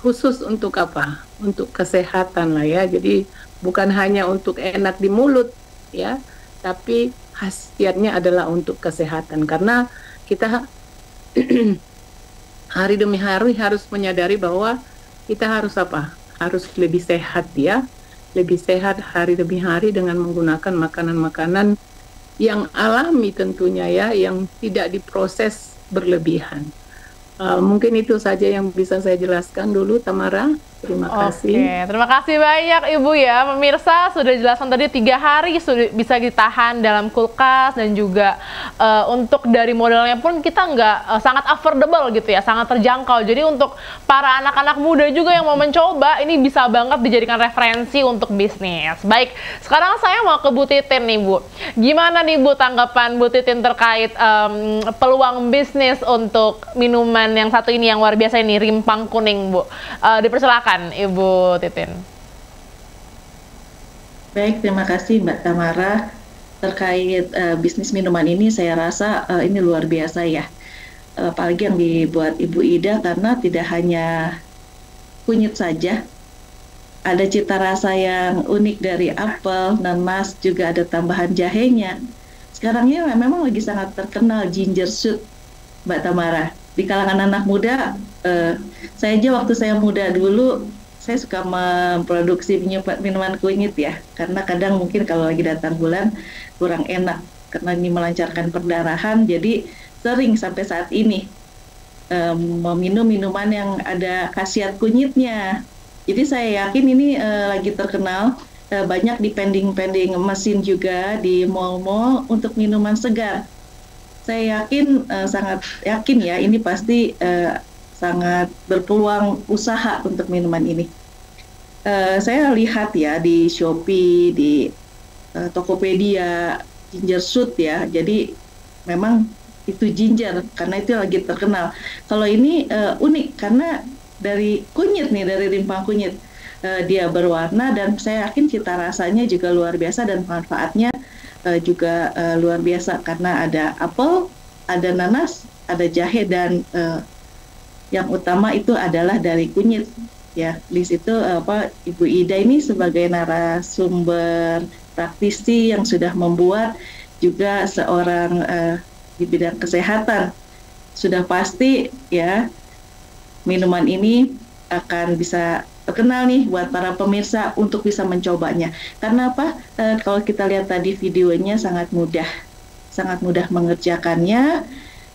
khusus untuk apa? Untuk kesehatan lah ya. Jadi bukan hanya untuk enak di mulut ya, tapi khasiatnya adalah untuk kesehatan. Karena kita hari demi hari harus menyadari bahwa kita harus apa? Harus lebih sehat ya. Lebih sehat hari demi hari dengan menggunakan makanan-makanan yang alami tentunya ya, yang tidak diproses berlebihan. Mungkin itu saja yang bisa saya jelaskan dulu, Tamara. Terima kasih. Oke, terima kasih banyak Ibu ya. Pemirsa sudah jelaskan tadi 3 hari sudah bisa ditahan dalam kulkas, dan juga untuk dari modalnya pun kita nggak sangat affordable gitu ya, sangat terjangkau. Jadi untuk para anak-anak muda juga yang mau mencoba, ini bisa banget dijadikan referensi untuk bisnis. Baik, sekarang saya mau ke Bu Titin nih Bu. Gimana nih Bu tanggapan Bu Titin terkait peluang bisnis untuk minuman yang satu ini yang luar biasa ini, Rimpang Kuning Bu? Dipersilakan Ibu Titin. Baik, terima kasih Mbak Tamara. Terkait bisnis minuman ini, saya rasa ini luar biasa ya. Apalagi yang dibuat Ibu Ida, karena tidak hanya kunyit saja, ada cita rasa yang unik dari apel, nanas, juga ada tambahan jahenya. Sekarang ini memang lagi sangat terkenal ginger shoot, Mbak Tamara. Di kalangan anak muda, saya aja waktu saya muda dulu, saya suka memproduksi minuman kunyit ya, karena kadang mungkin kalau lagi datang bulan kurang enak, karena ini melancarkan perdarahan, jadi sering sampai saat ini meminum minuman yang ada khasiat kunyitnya. Jadi saya yakin ini lagi terkenal, banyak di pending mesin juga di mall-mall untuk minuman segar. Saya yakin, sangat yakin ya, ini pasti sangat berpeluang usaha untuk minuman ini. Saya lihat ya di Shopee, di Tokopedia, ginger shoot ya, jadi memang itu ginger, karena itu lagi terkenal. Kalau ini unik, karena dari kunyit nih, dari rimpang kunyit. Dia berwarna, dan saya yakin cita rasanya juga luar biasa, dan manfaatnya juga luar biasa, karena ada apel, ada nanas, ada jahe, dan yang utama itu adalah dari kunyit ya. Di situ Ibu Ida ini sebagai narasumber praktisi yang sudah membuat, juga seorang di bidang kesehatan, sudah pasti ya minuman ini akan bisa terkenal nih buat para pemirsa untuk bisa mencobanya. Karena apa? Kalau kita lihat tadi videonya sangat mudah mengerjakannya.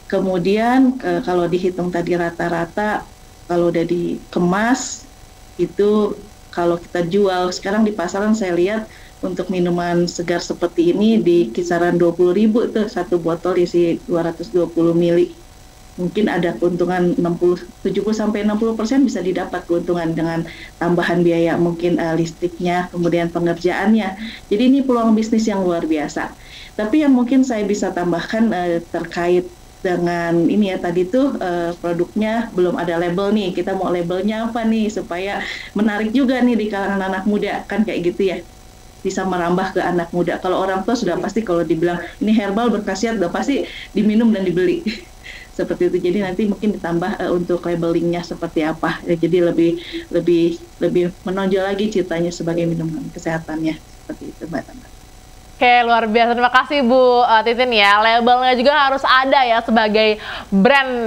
Kemudian kalau dihitung tadi rata-rata, kalau udah dikemas itu, kalau kita jual sekarang di pasaran, saya lihat untuk minuman segar seperti ini di kisaran 20.000 tuh, satu botol isi 220 ml. Mungkin ada keuntungan 70-60% bisa didapat keuntungan dengan tambahan biaya mungkin listriknya, kemudian pengerjaannya. Jadi ini peluang bisnis yang luar biasa. Tapi yang mungkin saya bisa tambahkan terkait dengan ini ya, tadi tuh produknya belum ada label nih. Kita mau labelnya apa nih supaya menarik juga nih di kalangan anak muda, kan kayak gitu ya. bisa merambah ke anak muda. Kalau orang tua sudah pasti kalau dibilang ini herbal berkhasiat, udah pasti diminum dan dibeli. Seperti itu. Jadi nanti mungkin ditambah untuk labelingnya seperti apa. Ya, jadi lebih menonjol lagi ceritanya sebagai minuman kesehatannya. Seperti itu, Mbak Tamara. Oke, luar biasa. Terima kasih Bu Titin ya. Labelnya juga harus ada ya sebagai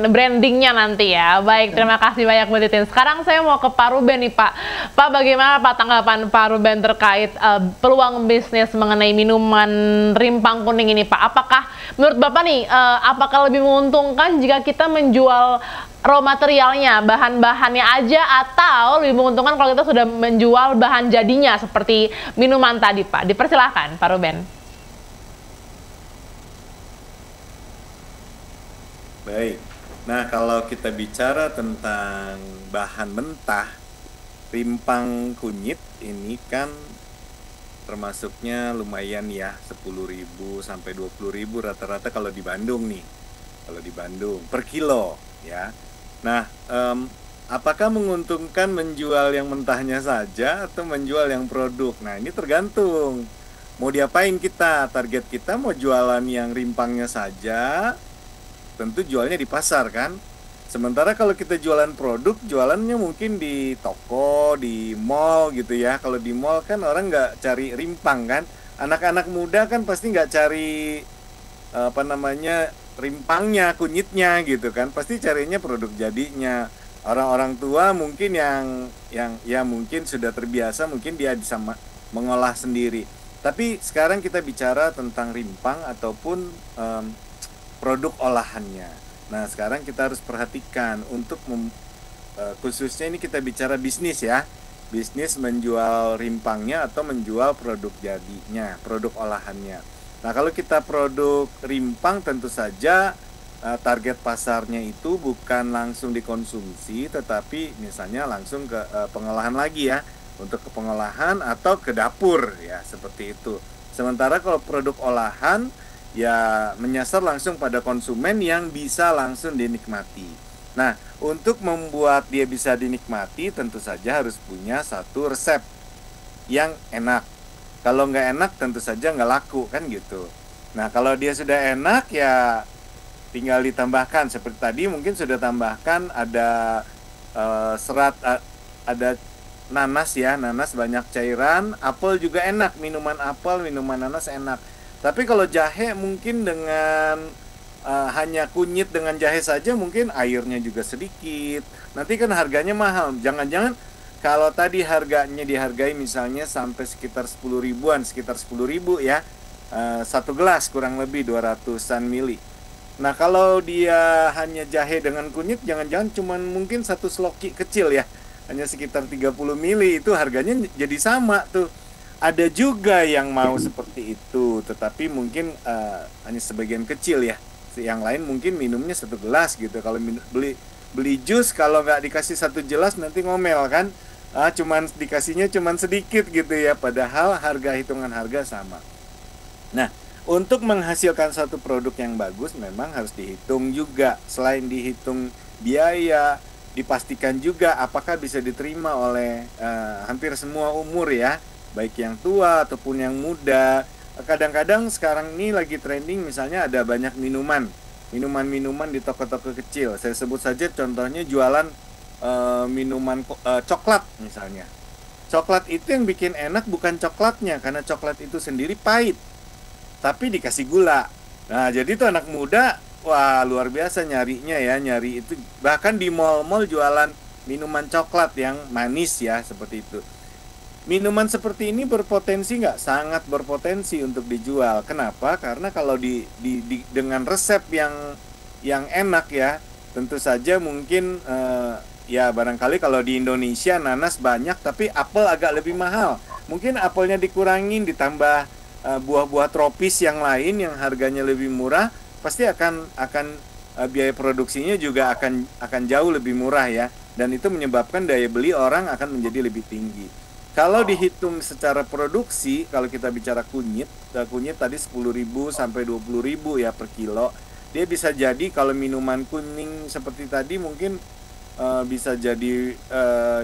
brandingnya nanti ya. Baik, terima kasih banyak Bu Titin. Sekarang saya mau ke Pak Ruben nih Pak. Pak, bagaimana Pak tanggapan Pak Ruben terkait peluang bisnis mengenai minuman rimpang kuning ini Pak? Apakah menurut Bapak nih, apakah lebih menguntungkan jika kita menjual raw materialnya, bahan-bahannya aja, atau lebih menguntungkan kalau kita sudah menjual bahan jadinya seperti minuman tadi Pak? Dipersilahkan Pak Ruben. Baik, nah kalau kita bicara tentang bahan mentah, rimpang kunyit ini kan termasuknya lumayan ya, 10.000 sampai 20.000 rata-rata kalau di Bandung nih, kalau di Bandung per kilo ya. Nah, apakah menguntungkan menjual yang mentahnya saja atau menjual yang produk? Nah, ini tergantung mau diapain kita. Target kita mau jualan yang rimpangnya saja, tentu jualnya di pasar kan. Sementara kalau kita jualan produk, jualannya mungkin di toko, di mall gitu ya. Kalau di mall kan orang nggak cari rimpang kan. Anak-anak muda kan pasti nggak cari rimpangnya, kunyitnya gitu kan. Pasti carinya produk jadinya. Orang-orang tua mungkin yang ya mungkin sudah terbiasa, mungkin dia bisa mengolah sendiri. Tapi sekarang kita bicara tentang rimpang ataupun produk olahannya. Nah, sekarang kita harus perhatikan untuk khususnya ini kita bicara bisnis ya. Bisnis menjual rimpangnya atau menjual produk jadinya, produk olahannya. Nah, kalau kita produk rimpang tentu saja target pasarnya itu bukan langsung dikonsumsi, tetapi misalnya langsung ke pengolahan lagi ya, untuk ke pengolahan atau ke dapur ya, seperti itu. Sementara kalau produk olahan ya menyasar langsung pada konsumen yang bisa langsung dinikmati. Nah, untuk membuat dia bisa dinikmati tentu saja harus punya satu resep yang enak. Kalau nggak enak tentu saja nggak laku kan gitu. Nah, kalau dia sudah enak ya tinggal ditambahkan seperti tadi, mungkin sudah tambahkan ada serat, ada nanas ya, nanas banyak cairan, apel juga enak, minuman apel, minuman nanas enak. Tapi kalau jahe mungkin dengan hanya kunyit dengan jahe saja mungkin airnya juga sedikit. Nanti kan harganya mahal. Jangan-jangan kalau tadi harganya dihargai misalnya sampai sekitar 10 ribuan, sekitar 10 ribu ya, satu gelas kurang lebih 200-an mili. Nah, kalau dia hanya jahe dengan kunyit, jangan-jangan cuman mungkin satu sloki kecil ya, hanya sekitar 30 mili, itu harganya jadi sama tuh. Ada juga yang mau seperti itu, tetapi mungkin hanya sebagian kecil ya. Yang lain mungkin minumnya satu gelas gitu. Kalau beli jus, kalau nggak dikasih satu gelas nanti ngomel kan. Cuman dikasihnya cuman sedikit gitu ya, padahal hitungan harga sama. Nah, untuk menghasilkan satu produk yang bagus memang harus dihitung juga. Selain dihitung biaya, dipastikan juga apakah bisa diterima oleh hampir semua umur ya, baik yang tua ataupun yang muda. Kadang-kadang sekarang ini lagi trending, misalnya ada banyak minuman di toko-toko kecil. Saya sebut saja contohnya jualan minuman coklat misalnya. Coklat itu yang bikin enak bukan coklatnya, karena coklat itu sendiri pahit, tapi dikasih gula. Nah, jadi tuh anak muda, wah luar biasa nyarinya ya, nyari itu. Bahkan di mall-mall jualan minuman coklat yang manis ya, seperti itu. Minuman seperti ini berpotensi nggak? Sangat berpotensi untuk dijual. Kenapa? Karena kalau dengan resep yang enak ya, tentu saja mungkin ya barangkali kalau di Indonesia nanas banyak tapi apel agak lebih mahal. Mungkin apelnya dikurangin, ditambah buah-buah tropis yang lain yang harganya lebih murah, pasti akan biaya produksinya juga akan jauh lebih murah ya, dan itu menyebabkan daya beli orang akan menjadi lebih tinggi. Kalau dihitung secara produksi, kalau kita bicara kunyit tadi 10.000 sampai 20.000 ya per kilo. Dia bisa jadi kalau minuman kuning seperti tadi mungkin bisa jadi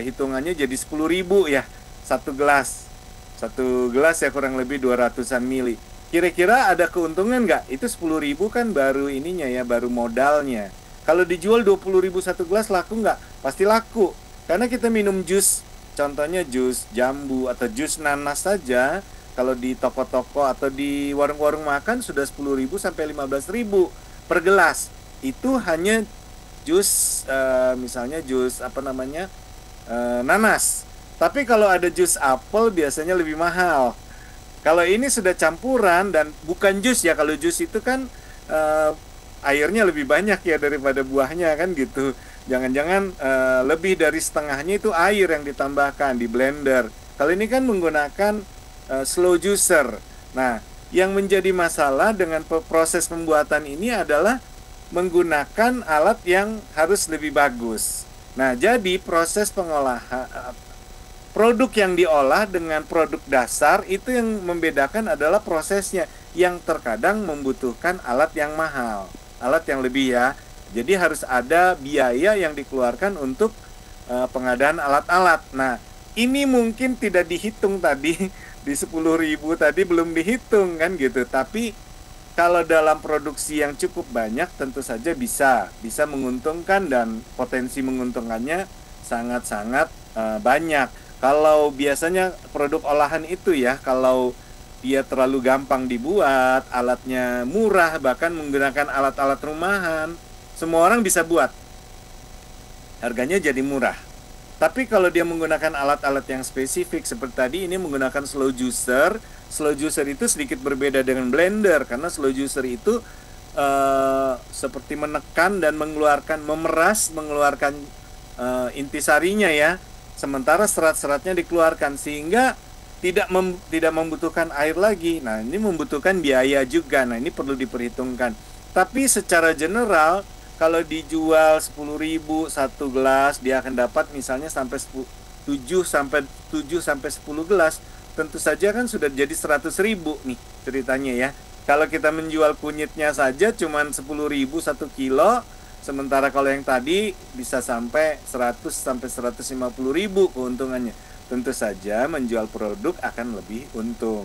hitungannya jadi 10.000 ya satu gelas. Satu gelas ya kurang lebih 200-an mili. Kira-kira ada keuntungan nggak? Itu 10.000 kan baru ininya ya, baru modalnya. Kalau dijual 20.000 satu gelas laku nggak? Pasti laku. Karena kita minum jus, contohnya jus jambu atau jus nanas saja, kalau di toko-toko atau di warung-warung makan sudah 10.000 sampai 15.000 per gelas. Itu hanya jus, misalnya jus nanas. Tapi kalau ada jus apel biasanya lebih mahal. Kalau ini sudah campuran dan bukan jus ya. Kalau jus itu kan airnya lebih banyak ya daripada buahnya kan gitu. Jangan-jangan lebih dari setengahnya itu air yang ditambahkan di blender. Kalau ini kan menggunakan slow juicer. Nah, yang menjadi masalah dengan proses pembuatan ini adalah menggunakan alat yang harus lebih bagus. Nah, jadi proses pengolahan produk yang diolah dengan produk dasar itu yang membedakan adalah prosesnya, yang terkadang membutuhkan alat yang mahal, alat yang lebih ya. Jadi harus ada biaya yang dikeluarkan untuk pengadaan alat-alat. Nah, ini mungkin tidak dihitung tadi di 10.000 tadi belum dihitung kan gitu. Tapi kalau dalam produksi yang cukup banyak tentu saja bisa menguntungkan dan potensi menguntungkannya sangat-sangat banyak. Kalau biasanya produk olahan itu ya, kalau dia terlalu gampang dibuat, alatnya murah, bahkan menggunakan alat-alat rumahan, semua orang bisa buat. Harganya jadi murah. Tapi kalau dia menggunakan alat-alat yang spesifik seperti tadi ini menggunakan slow juicer. Slow juicer itu sedikit berbeda dengan blender karena slow juicer itu seperti menekan dan mengeluarkan intisarinya ya. Sementara serat-seratnya dikeluarkan sehingga tidak membutuhkan air lagi. Nah, ini membutuhkan biaya juga. Nah, ini perlu diperhitungkan. Tapi secara general kalau dijual 10.000 satu gelas, dia akan dapat misalnya sampai 7 sampai 10 gelas. Tentu saja kan sudah jadi 100.000 nih ceritanya ya. Kalau kita menjual kunyitnya saja cuman 10.000 1 kilo, sementara kalau yang tadi bisa sampai 100 sampai 150.000 keuntungannya. Tentu saja menjual produk akan lebih untung.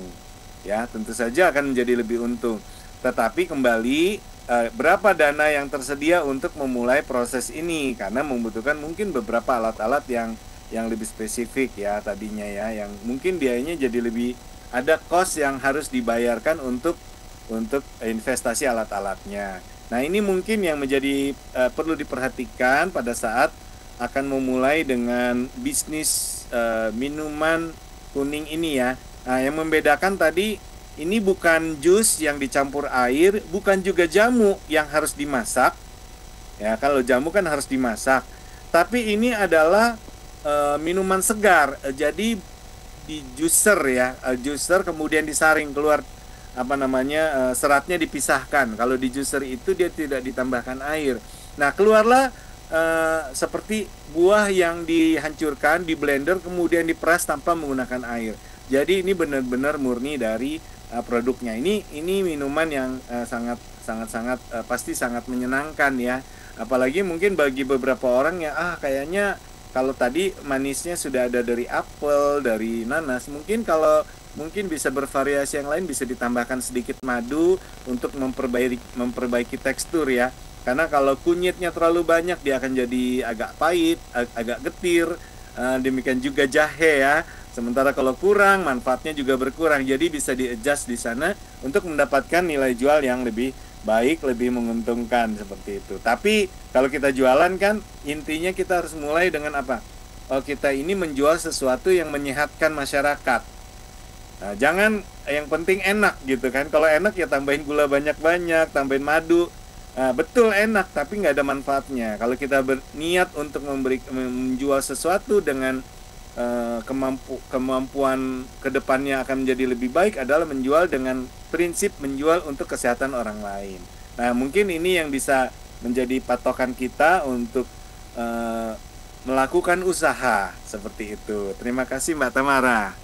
Ya, tentu saja akan menjadi lebih untung. Tetapi kembali berapa dana yang tersedia untuk memulai proses ini, karena membutuhkan mungkin beberapa alat-alat yang lebih spesifik ya tadinya ya, yang mungkin biayanya jadi lebih ada cost yang harus dibayarkan untuk investasi alat-alatnya. Nah, ini mungkin yang menjadi perlu diperhatikan pada saat akan memulai dengan bisnis minuman kuning ini ya. Nah, yang membedakan tadi ini bukan jus yang dicampur air, bukan juga jamu yang harus dimasak. Ya, kalau jamu kan harus dimasak. Tapi ini adalah minuman segar. Jadi di juicer ya, juicer kemudian disaring keluar seratnya dipisahkan. Kalau di juicer itu dia tidak ditambahkan air. Nah, keluarlah seperti buah yang dihancurkan di blender kemudian diperas tanpa menggunakan air. Jadi ini benar-benar murni dari produknya. Ini minuman yang sangat pasti sangat menyenangkan ya. Apalagi mungkin bagi beberapa orang yang kayaknya kalau tadi manisnya sudah ada dari apel, dari nanas, mungkin bisa bervariasi yang lain, bisa ditambahkan sedikit madu untuk memperbaiki tekstur ya. Karena kalau kunyitnya terlalu banyak dia akan jadi agak pahit, agak getir. Demikian juga jahe ya. Sementara kalau kurang, manfaatnya juga berkurang. Jadi bisa di-adjust di sana untuk mendapatkan nilai jual yang lebih baik, lebih menguntungkan seperti itu. Tapi kalau kita jualan kan intinya kita harus mulai dengan apa? Kita ini menjual sesuatu yang menyehatkan masyarakat. Nah, jangan yang penting enak gitu kan. Kalau enak ya tambahin gula banyak-banyak, tambahin madu. Betul enak tapi nggak ada manfaatnya. Kalau kita berniat untuk menjual sesuatu dengan kemampuan kedepannya akan menjadi lebih baik adalah menjual dengan prinsip menjual untuk kesehatan orang lain. Nah, mungkin ini yang bisa menjadi patokan kita untuk melakukan usaha seperti itu. Terima kasih Mbak Tamara.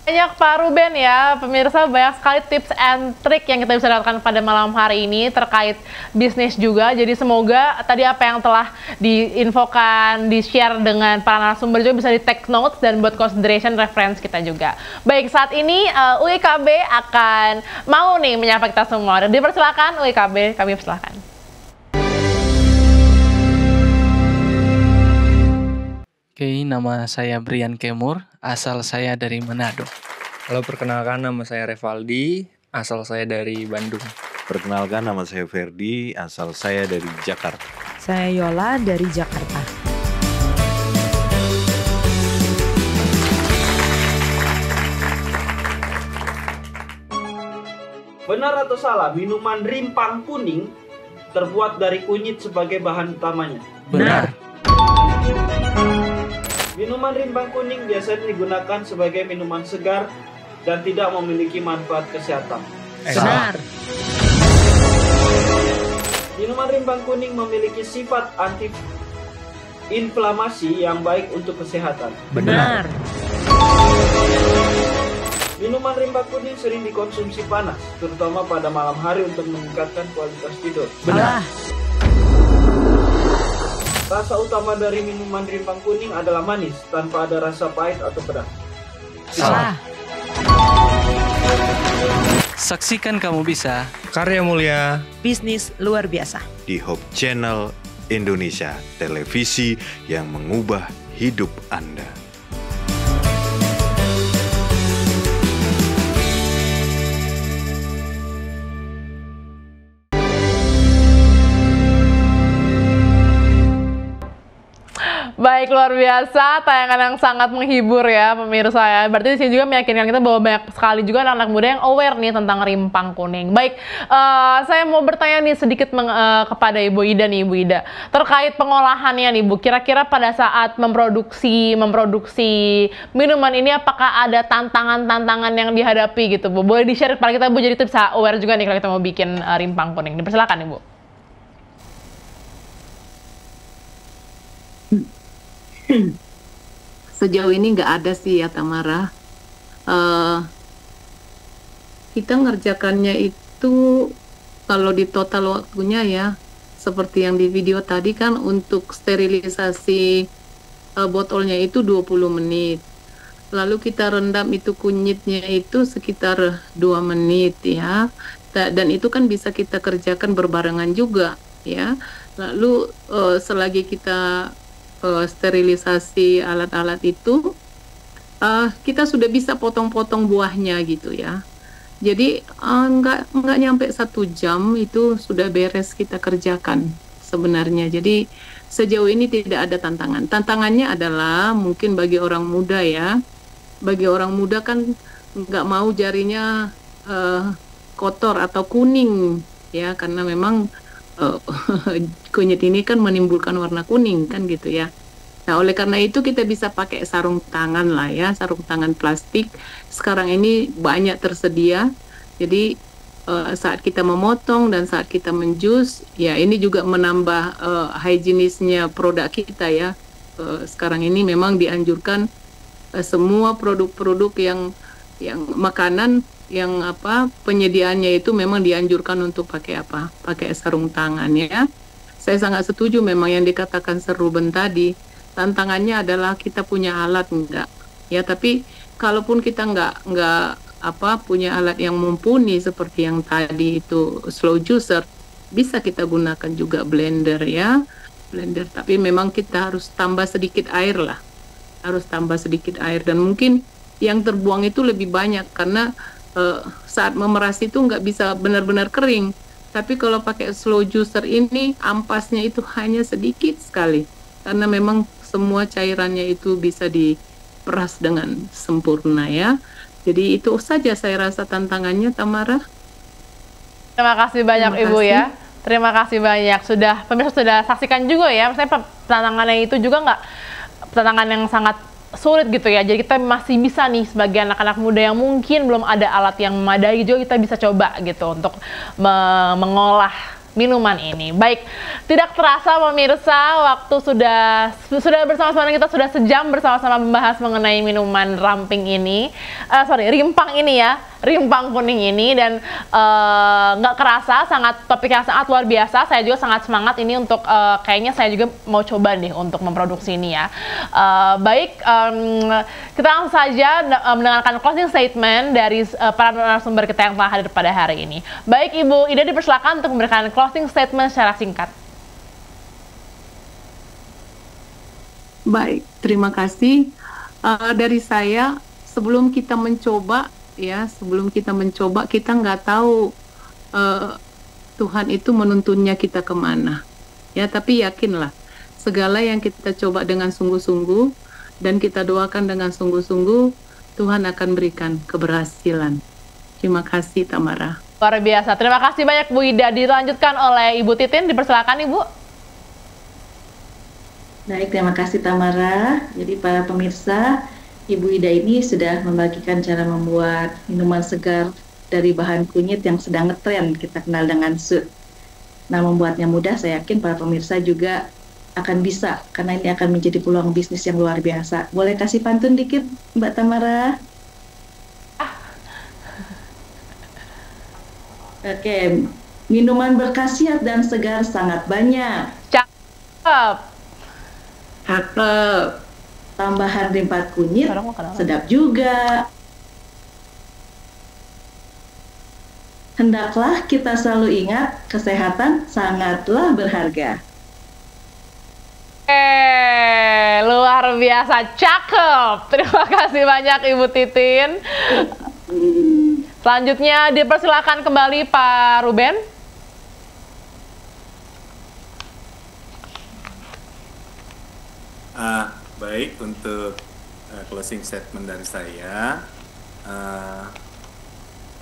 Banyak Pak Ruben ya, pemirsa, banyak sekali tips and trik yang kita bisa dapatkan pada malam hari ini terkait bisnis juga. Jadi semoga tadi apa yang telah diinfokan, di-share dengan para narasumber juga bisa di-take notes dan buat consideration reference kita juga. Baik, saat ini UIKB akan mau nih menyapa kita semua. Dan dipersilakan UIKB, kami persilakan. Oke, nama saya Brian Kemur, asal saya dari Manado. Halo, perkenalkan nama saya Revaldi, asal saya dari Bandung. Perkenalkan, nama saya Ferdi, asal saya dari Jakarta. Saya Yola dari Jakarta. Benar atau salah, minuman rimpang kuning terbuat dari kunyit sebagai bahan utamanya? Benar. Minuman rimpang kuning biasanya digunakan sebagai minuman segar dan tidak memiliki manfaat kesehatan. Benar. Minuman rimpang kuning memiliki sifat anti-inflamasi yang baik untuk kesehatan. Benar. Minuman rimpang kuning sering dikonsumsi panas, terutama pada malam hari untuk meningkatkan kualitas tidur. Benar. Rasa utama dari minuman rimpang kuning adalah manis, tanpa ada rasa pahit atau pedas. Salah. Saksikan Kamu Bisa. Karya mulia. Bisnis luar biasa. Di Hope Channel Indonesia, televisi yang mengubah hidup Anda. Baik, luar biasa, tayangan yang sangat menghibur ya pemirsa ya. Berarti di sini juga meyakinkan kita bahwa banyak sekali juga anak-anak muda yang aware nih tentang rimpang kuning. Baik, saya mau bertanya nih sedikit kepada Ibu Ida nih, Ibu Ida. Terkait pengolahannya nih Bu, kira-kira pada saat memproduksi minuman ini apakah ada tantangan-tantangan yang dihadapi gitu Bu? Boleh di-share kepada kita Bu, jadi kita bisa aware juga nih kalau kita mau bikin rimpang kuning. Dipersilakan Ibu. Sejauh ini nggak ada sih ya Tamara. Kita ngerjakannya itu kalau di total waktunya ya, seperti yang di video tadi kan, untuk sterilisasi botolnya itu 20 menit. Lalu kita rendam itu kunyitnya itu sekitar 2 menit ya. Dan itu kan bisa kita kerjakan berbarengan juga ya. Lalu selagi kita sterilisasi alat-alat itu, kita sudah bisa potong-potong buahnya gitu ya. Jadi nggak nyampe 1 jam itu sudah beres kita kerjakan sebenarnya. Jadi sejauh ini tidak ada tantangan. Tantangannya adalah mungkin bagi orang muda ya. Bagi orang muda kan nggak mau jarinya kotor atau kuning ya, karena memang kunyit ini kan menimbulkan warna kuning kan gitu ya. Nah, oleh karena itu kita bisa pakai sarung tangan lah ya, sarung tangan plastik. Sekarang ini banyak tersedia. Jadi saat kita memotong dan saat kita menjus, ya ini juga menambah higienisnya produk kita ya. Sekarang ini memang dianjurkan semua produk-produk yang makanan yang penyediaannya itu memang dianjurkan untuk pakai sarung tangan ya. Saya sangat setuju memang yang dikatakan Ruben tadi. Tantangannya adalah kita punya alat enggak ya, tapi kalaupun kita enggak punya alat yang mumpuni seperti yang tadi itu slow juicer, bisa kita gunakan juga blender ya, blender, tapi memang kita harus tambah sedikit air lah, dan mungkin yang terbuang itu lebih banyak karena saat memeras itu nggak bisa benar-benar kering. Tapi kalau pakai slow juicer ini ampasnya itu hanya sedikit sekali karena memang semua cairannya itu bisa diperas dengan sempurna ya. Jadi itu saja saya rasa tantangannya, Tamara. Terima kasih banyak Ibu ya. Terima kasih banyak. Pemirsa sudah saksikan juga ya. Misalnya tantangannya itu juga nggak tantangan yang sangat sulit gitu ya. Jadi kita masih bisa nih sebagai anak-anak muda yang mungkin belum ada alat yang memadai juga kita bisa coba gitu untuk mengolah minuman ini. Baik, tidak terasa pemirsa, waktu sudah bersama-sama kita sudah sejam bersama-sama membahas mengenai minuman rimpang ini ya, rimpang kuning ini, dan nggak kerasa topik yang sangat luar biasa. Saya juga sangat semangat ini untuk kayaknya saya juga mau coba deh untuk memproduksi ini ya. Baik, kita langsung saja mendengarkan closing statement dari para narasumber kita yang telah hadir pada hari ini. Baik, Ibu Ida dipersilakan untuk memberikan closing statement secara singkat. Baik, terima kasih. Dari saya, sebelum kita mencoba, kita nggak tahu Tuhan itu menuntunnya kita kemana. Ya, tapi yakinlah, segala yang kita coba dengan sungguh-sungguh dan kita doakan dengan sungguh-sungguh, Tuhan akan berikan keberhasilan. Terima kasih, Tamara. Luar biasa. Terima kasih banyak Bu Ida. Dilanjutkan oleh Ibu Titin. Dipersilakan Ibu. Baik, terima kasih Tamara. Jadi para pemirsa, Ibu Ida ini sudah membagikan cara membuat minuman segar dari bahan kunyit yang sedang ngetren, kita kenal dengan SUD. Nah, membuatnya mudah, saya yakin para pemirsa juga akan bisa, karena ini akan menjadi peluang bisnis yang luar biasa. Boleh kasih pantun dikit, Mbak Tamara? Oke, minuman berkhasiat dan segar sangat banyak. Cakep. Cakep. Tambahan rimpang kunyit, sedap juga. Hendaklah kita selalu ingat, kesehatan sangatlah berharga. Luar biasa, cakep. Terima kasih banyak Ibu Titin. Selanjutnya dipersilakan kembali Pak Ruben. Baik, untuk closing statement dari saya,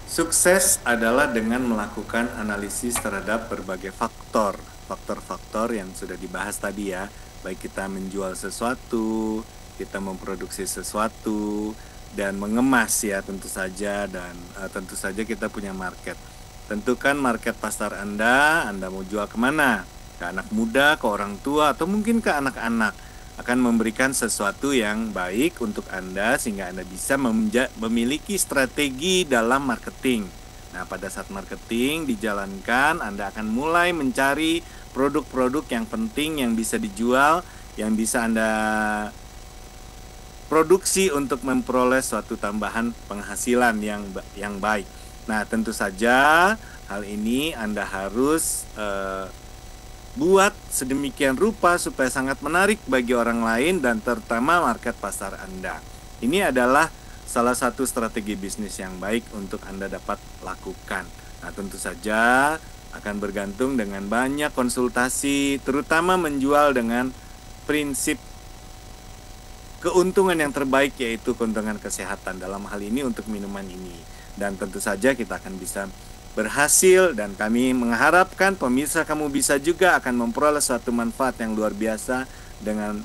sukses adalah dengan melakukan analisis terhadap berbagai faktor-faktor yang sudah dibahas tadi ya. Baik kita menjual sesuatu, kita memproduksi sesuatu, dan mengemas ya tentu saja, dan tentu saja kita punya market. Tentukan market pasar Anda mau jual kemana? Ke anak muda, ke orang tua, atau mungkin ke anak-anak. Akan memberikan sesuatu yang baik untuk Anda sehingga Anda bisa memiliki strategi dalam marketing. Nah, pada saat marketing dijalankan, Anda akan mulai mencari produk-produk yang penting yang bisa dijual, yang bisa Anda produksi untuk memperoleh suatu tambahan penghasilan yang baik. Nah, tentu saja hal ini Anda harus buat sedemikian rupa supaya sangat menarik bagi orang lain dan terutama market pasar Anda. Ini adalah salah satu strategi bisnis yang baik untuk Anda dapat lakukan. Nah, tentu saja akan bergantung dengan banyak konsultasi, terutama menjual dengan prinsip keuntungan yang terbaik, yaitu keuntungan kesehatan dalam hal ini untuk minuman ini. Dan tentu saja kita akan bisa berhasil, dan kami mengharapkan pemirsa kamu bisa juga akan memperoleh suatu manfaat yang luar biasa dengan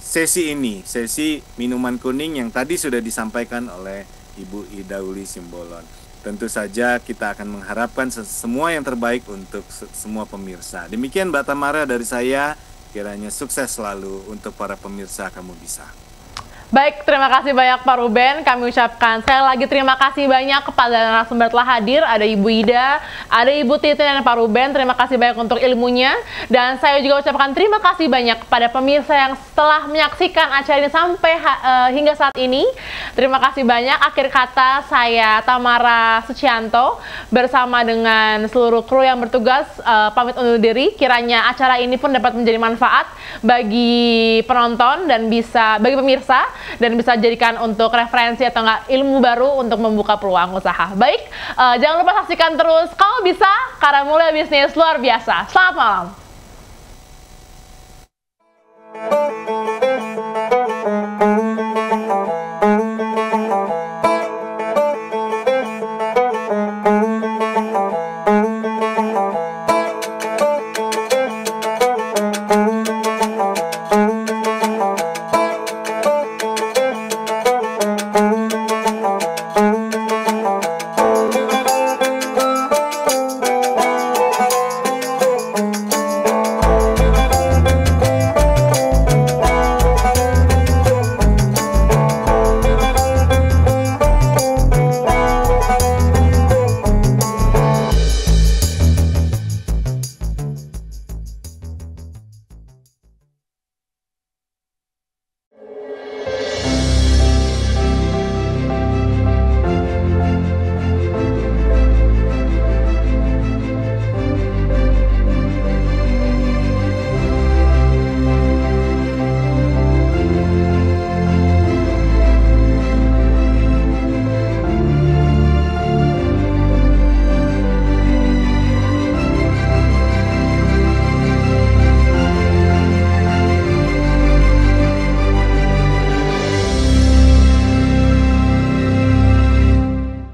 sesi ini, sesi minuman kuning yang tadi sudah disampaikan oleh Ibu Ida Uli Simbolon. Tentu saja kita akan mengharapkan semua yang terbaik untuk semua pemirsa. Demikian Mbak Tamara dari saya. Kiranya sukses selalu untuk para pemirsa Kamu Bisa. Baik, terima kasih banyak Pak Ruben. Kami ucapkan sekali lagi terima kasih banyak kepada narasumber telah hadir. Ada Ibu Ida, ada Ibu Titin dan Pak Ruben. Terima kasih banyak untuk ilmunya. Dan saya juga ucapkan terima kasih banyak kepada pemirsa yang telah menyaksikan acara ini sampai hingga saat ini. Terima kasih banyak. Akhir kata saya Tamara Sucianto bersama dengan seluruh kru yang bertugas pamit undur diri. Kiranya acara ini pun dapat menjadi manfaat bagi penonton dan bagi pemirsa, dan bisa jadikan untuk referensi atau enggak ilmu baru untuk membuka peluang usaha. Baik, jangan lupa saksikan terus Kamu Bisa, karena mulai bisnis luar biasa. Selamat malam.